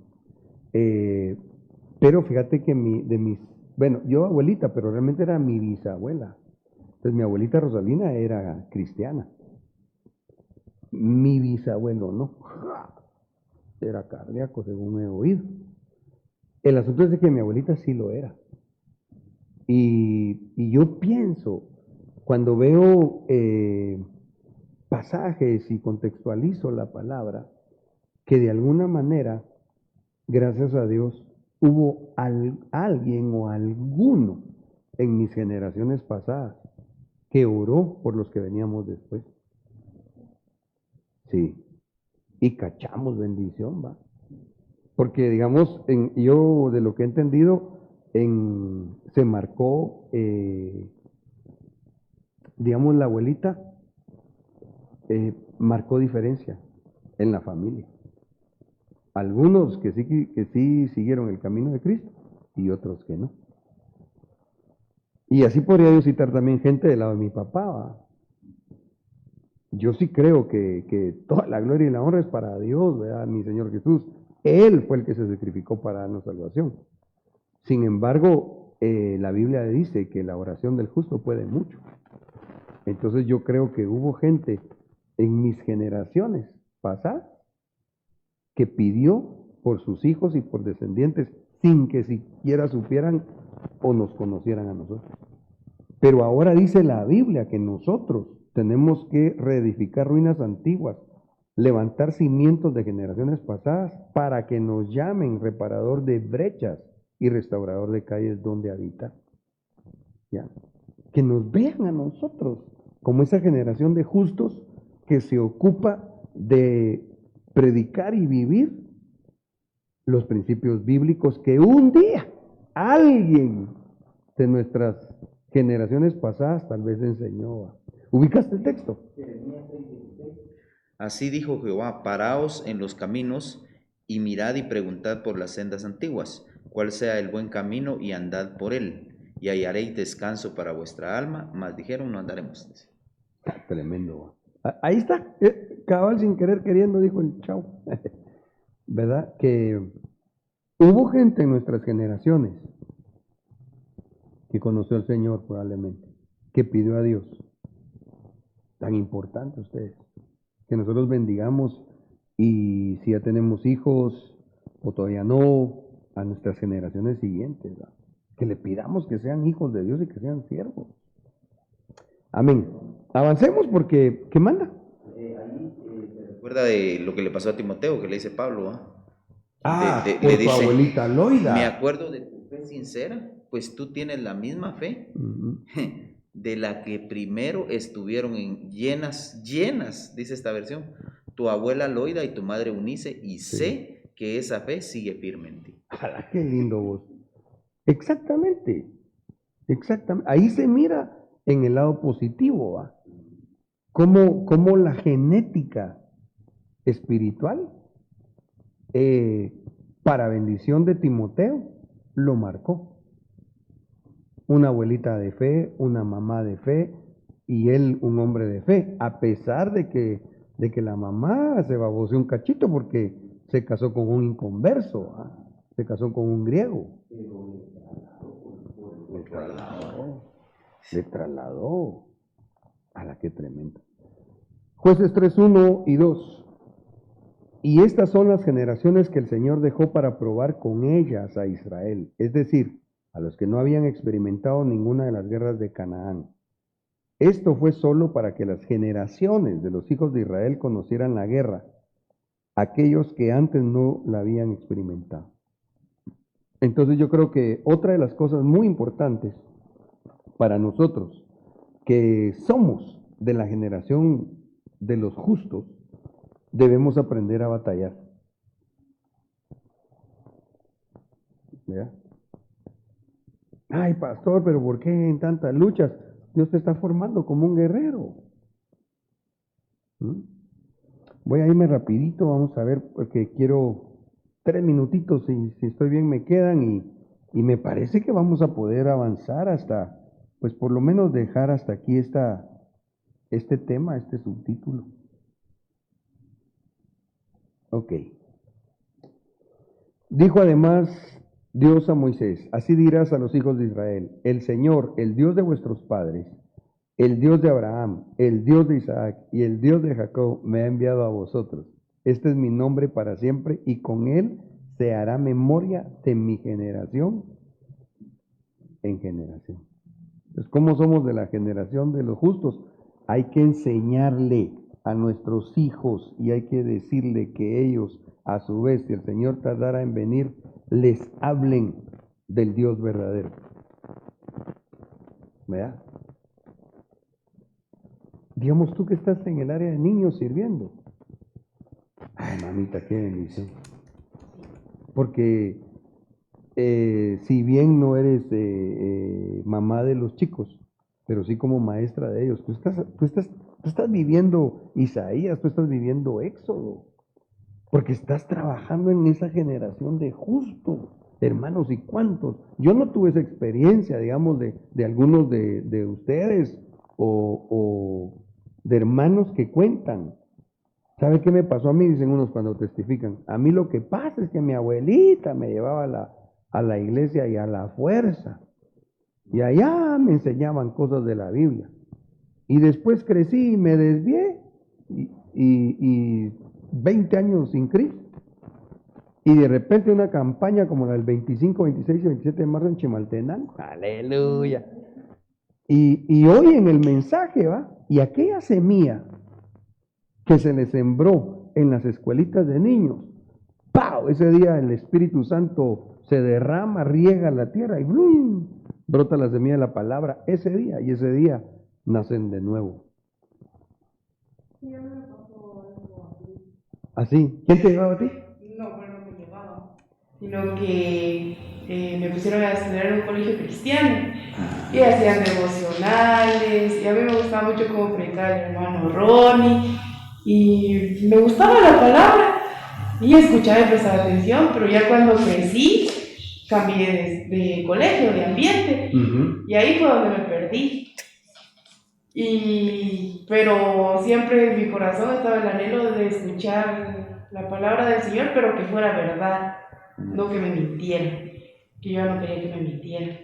Pero fíjate que bueno, yo abuelita, pero realmente era mi bisabuela. Entonces mi abuelita Rosalina era cristiana. Mi bisabuelo no. Era cardíaco, según he oído. El asunto es de que mi abuelita sí lo era. Y yo pienso, cuando veo pasajes y contextualizo la palabra, que de alguna manera, gracias a Dios, hubo alguien o alguno en mis generaciones pasadas que oró por los que veníamos después. Sí. Y cachamos bendición, va. Porque, digamos, yo de lo que he entendido, se marcó, digamos, la abuelita marcó diferencia en la familia. Algunos que sí siguieron el camino de Cristo y otros que no. Y así podría yo citar también gente del lado de mi papá, ¿va? Yo sí creo que toda la gloria y la honra es para Dios, ¿verdad? Mi Señor Jesús. Él fue el que se sacrificó para darnos salvación. Sin embargo, la Biblia dice que la oración del justo puede mucho. Entonces yo creo que hubo gente en mis generaciones pasadas que pidió por sus hijos y por descendientes sin que siquiera supieran o nos conocieran a nosotros. Pero ahora dice la Biblia que nosotros tenemos que reedificar ruinas antiguas, levantar cimientos de generaciones pasadas para que nos llamen reparador de brechas y restaurador de calles donde habitar. ¿Ya? Que nos vean a nosotros como esa generación de justos que se ocupa de predicar y vivir los principios bíblicos que un día alguien de nuestras generaciones pasadas tal vez enseñó. ¿Ubicaste el texto? Así dijo Jehová, paraos en los caminos y mirad y preguntad por las sendas antiguas, cuál sea el buen camino y andad por él, y hallaréis descanso para vuestra alma, mas dijeron no andaremos. Tremendo. Ahí está, cabal sin querer queriendo, dijo el chavo. ¿Verdad? Que hubo gente en nuestras generaciones que conoció al Señor probablemente, que pidió a Dios. Tan importante ustedes, que nosotros bendigamos y si ya tenemos hijos o todavía no, a nuestras generaciones siguientes, ¿verdad? Que le pidamos que sean hijos de Dios y que sean siervos. Amén. Avancemos porque, ¿qué manda? ¿Recuerda de lo que le pasó a Timoteo, que le dice Pablo? Por Le tu dice, abuelita Loida. me acuerdo de tu fe sincera, pues tú tienes la misma fe Ujú. de la que primero estuvieron llenas, dice esta versión, tu abuela Loida y tu madre Eunice, y sé que esa fe sigue firme en ti. ¡Hala, qué lindo vos! Exactamente, exactamente. Ahí se mira en el lado positivo, ¿va? Cómo la genética espiritual, para bendición de Timoteo, lo marcó. Una abuelita de fe, una mamá de fe, y él un hombre de fe, a pesar de que la mamá se baboseó un cachito porque se casó con un inconverso, ¿ah? Se casó con un griego. Le trasladó. A la que tremendo. Jueces 3:1 y 2. Y estas son las generaciones que el Señor dejó para probar con ellas a Israel, es decir, a los que no habían experimentado ninguna de las guerras de Canaán. Esto fue solo para que las generaciones de los hijos de Israel conocieran la guerra, aquellos que antes no la habían experimentado. Entonces yo creo que otra de las cosas muy importantes para nosotros, que somos de la generación de los justos, debemos aprender a batallar. ¿Verdad? Ay, pastor, pero ¿por qué en tantas luchas? Dios te está formando como un guerrero. ¿Mm? Voy a irme rapidito, vamos a ver, porque quiero 3 minutitos, si estoy bien me quedan, y me parece que vamos a poder avanzar hasta, pues por lo menos dejar hasta aquí este tema, este subtítulo. Ok. Dijo además Dios a Moisés, así dirás a los hijos de Israel, el Señor, el Dios de vuestros padres, el Dios de Abraham, el Dios de Isaac y el Dios de Jacob me ha enviado a vosotros. Este es mi nombre para siempre y con él se hará memoria de mi generación en generación. Entonces, ¿cómo somos de la generación de los justos? Hay que enseñarle a nuestros hijos y hay que decirle que ellos, a su vez, si el Señor tardara en venir, les hablen del Dios verdadero. ¿Verdad? Digamos tú que estás en el área de niños sirviendo. Ay, mamita, qué bendición. Porque si bien no eres mamá de los chicos, pero sí como maestra de ellos, tú estás viviendo Isaías, tú estás viviendo Éxodo, porque estás trabajando en esa generación de justos, hermanos, ¿y cuántos? Yo no tuve esa experiencia, digamos, de algunos de ustedes o de hermanos que cuentan. ¿Sabe qué me pasó a mí? Dicen unos cuando testifican. A mí lo que pasa es que mi abuelita me llevaba a la iglesia y a la fuerza. Y allá me enseñaban cosas de la Biblia. Y después crecí y me desvié. Y 20 años sin Cristo. Y de repente una campaña como la del 25, 26 y 27 de marzo en Chimaltenango. ¡Aleluya! Y hoy en el mensaje, ¿va? Y aquella semilla que se le sembró en las escuelitas de niños, ¡pau! Ese día el Espíritu Santo se derrama, riega la tierra y ¡blum! Brota la semilla de la palabra ese día, y ese día nacen de nuevo. ¿Así? ¿Quién te llevaba a ti? No, bueno, no me llevaba, sino que me pusieron a estudiar en un colegio cristiano y hacían devocionales, y a mí me gustaba mucho cómo predicaba el hermano Ronnie, y me gustaba la palabra, y escuchaba y prestaba atención, pero ya cuando crecí, cambié de colegio, de ambiente, y ahí fue donde me perdí. Pero siempre en mi corazón estaba el anhelo de escuchar la palabra del Señor, pero que fuera verdad, no que me mintiera, que yo no quería que me mintiera.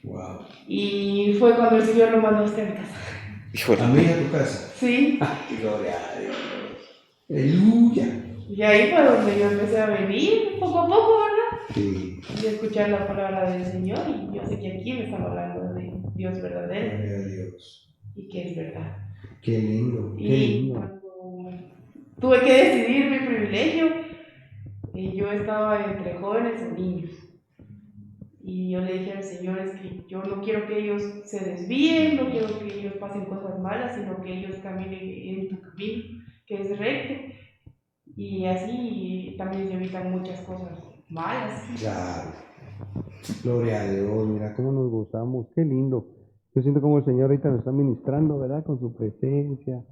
Wow. Y fue cuando el Señor lo mandó a usted a mi casa. A mí a tu casa. Sí, Gloria a Dios. Aleluya. y ahí fue donde yo empecé a venir poco a poco, ¿verdad? Sí. y escuchar la palabra del Señor, y yo sé que aquí me están hablando de Dios verdadero Gloria a Dios. y que es verdad. Qué lindo, qué Y lindo. cuando tuve que decidir mi privilegio, yo estaba entre jóvenes o niños. Y yo le dije al Señor, es que yo no quiero que ellos se desvíen, no quiero que ellos pasen cosas malas, sino que ellos caminen en tu camino, que es recto. Y así también se evitan muchas cosas malas. Claro. Gloria a Dios. Mira cómo nos gozamos, qué lindo. Yo siento como el Señor ahorita nos está ministrando, ¿verdad? Con su presencia.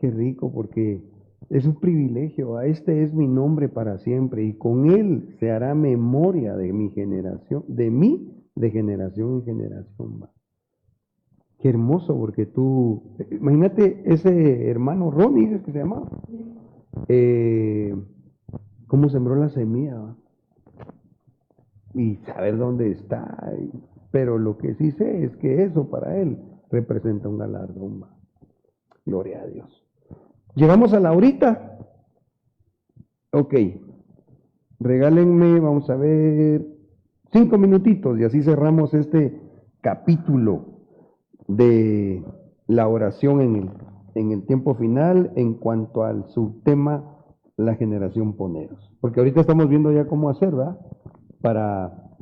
Qué rico, porque es un privilegio. Este es mi nombre para siempre, y con él se hará memoria de mi generación, de mí, de generación en generación. Va. Qué hermoso, porque tú, imagínate ese hermano Ronnie, ¿es que se llamaba? Cómo sembró la semilla, ¿va? Y saber dónde está. Pero lo que sí sé es que eso para él representa un galardón. ¿Va? Gloria a Dios. Llegamos a la horita. Ok. Regálenme, vamos a ver, 5 minutitos y así cerramos este capítulo de la oración en el tiempo final en cuanto al subtema la generación poneros. Porque ahorita estamos viendo ya cómo hacer, ¿verdad?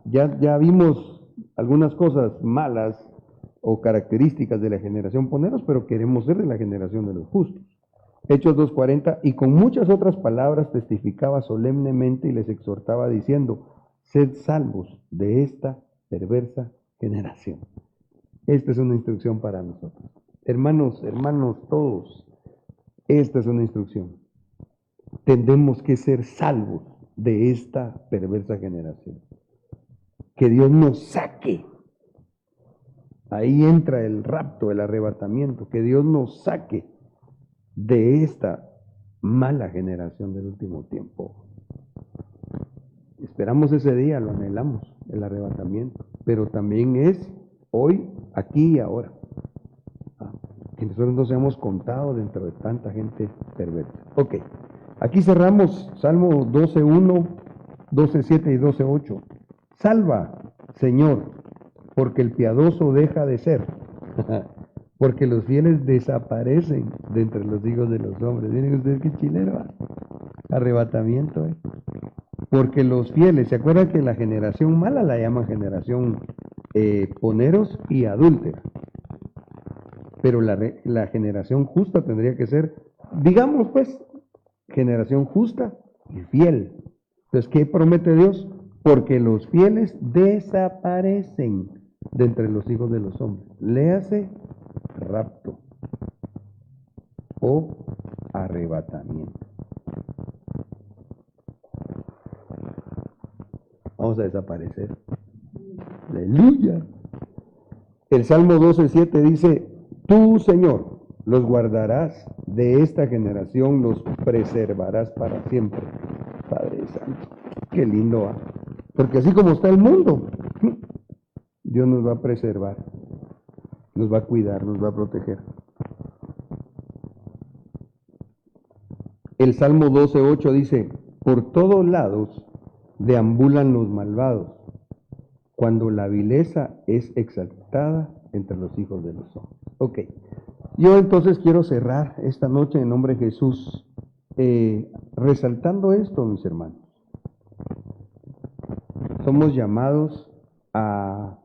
Ya vimos algunas cosas malas o características de la generación poneros, pero queremos ser de la generación de los justos. Hechos 2:40, y con muchas otras palabras testificaba solemnemente y les exhortaba diciendo, sed salvos de esta perversa generación. Esta es una instrucción para nosotros. Hermanos, todos, esta es una instrucción. Tenemos que ser salvos de esta perversa generación. Que Dios nos saque. Ahí entra el rapto, el arrebatamiento. Que Dios nos saque de esta mala generación del último tiempo. Esperamos ese día, lo anhelamos, el arrebatamiento, pero también es hoy, aquí y ahora. Que nosotros nos hemos contado dentro de tanta gente perversa. Ok, aquí cerramos Salmo 12:1, 12:7 y 12:8. Salva, Señor, porque el piadoso deja de ser. Porque los fieles desaparecen de entre los hijos de los hombres. Miren ustedes qué chileno, ¿va? Arrebatamiento. Porque los fieles, ¿se acuerdan que la generación mala la llaman generación poneros y adúltera? Pero la generación justa tendría que ser, digamos pues, generación justa y fiel. Entonces, ¿qué promete Dios? Porque los fieles desaparecen de entre los hijos de los hombres. Léase rapto o arrebatamiento. Vamos a desaparecer. Aleluya. El Salmo 12:7 dice, tú, Señor, los guardarás de esta generación, los preservarás para siempre. Padre Santo, qué lindo va. Porque así como está el mundo, Dios nos va a preservar, nos va a cuidar, nos va a proteger. El Salmo 12:8 dice, por todos lados deambulan los malvados, cuando la vileza es exaltada entre los hijos de los hombres. Ok, yo entonces quiero cerrar esta noche en nombre de Jesús, resaltando esto, mis hermanos. Somos llamados a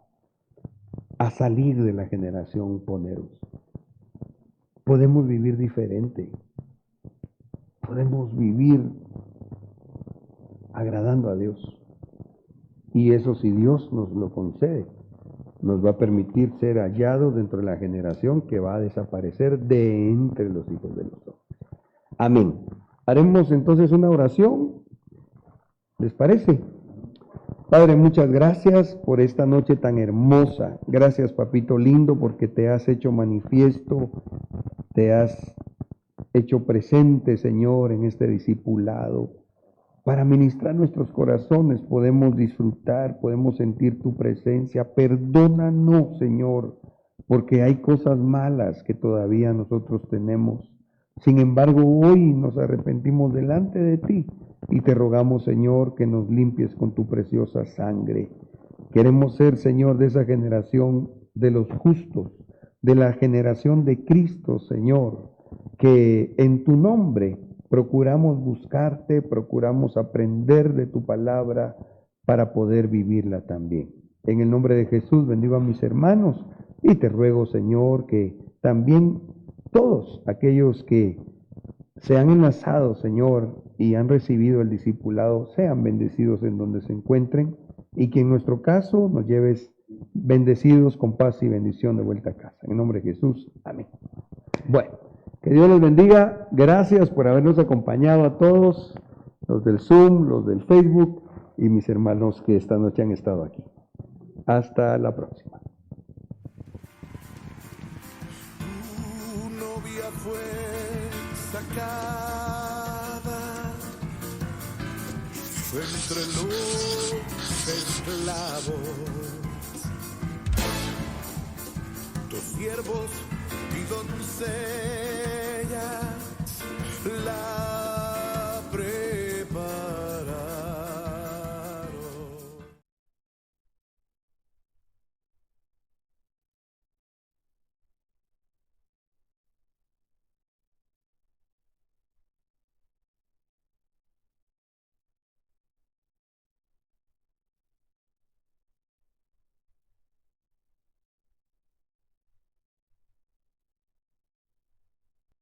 salir de la generación poneros. Podemos vivir diferente. Podemos vivir agradando a Dios. Y eso, si Dios nos lo concede, nos va a permitir ser hallados dentro de la generación que va a desaparecer de entre los hijos de los hombres. Amén. Haremos entonces una oración. ¿Les parece? Padre, muchas gracias por esta noche tan hermosa. Gracias, papito lindo, porque te has hecho manifiesto, te has hecho presente, Señor, en este discipulado. Para ministrar nuestros corazones podemos disfrutar, podemos sentir tu presencia. Perdónanos, Señor, porque hay cosas malas que todavía nosotros tenemos. Sin embargo, hoy nos arrepentimos delante de ti y te rogamos, Señor, que nos limpies con tu preciosa sangre. Queremos ser, Señor, de esa generación de los justos, de la generación de Cristo, Señor, que en tu nombre procuramos buscarte, procuramos aprender de tu palabra para poder vivirla también. En el nombre de Jesús bendigo a mis hermanos y te ruego, Señor, que también todos aquellos que se han enlazado, Señor, y han recibido el discipulado, sean bendecidos en donde se encuentren y que en nuestro caso nos lleves bendecidos con paz y bendición de vuelta a casa. En el nombre de Jesús, amén. Bueno, que Dios les bendiga. Gracias por habernos acompañado a todos, los del Zoom, los del Facebook y mis hermanos que esta noche han estado aquí. Hasta la próxima. Tu novia fue sacada entre los esclavos, tus siervos y doncellas la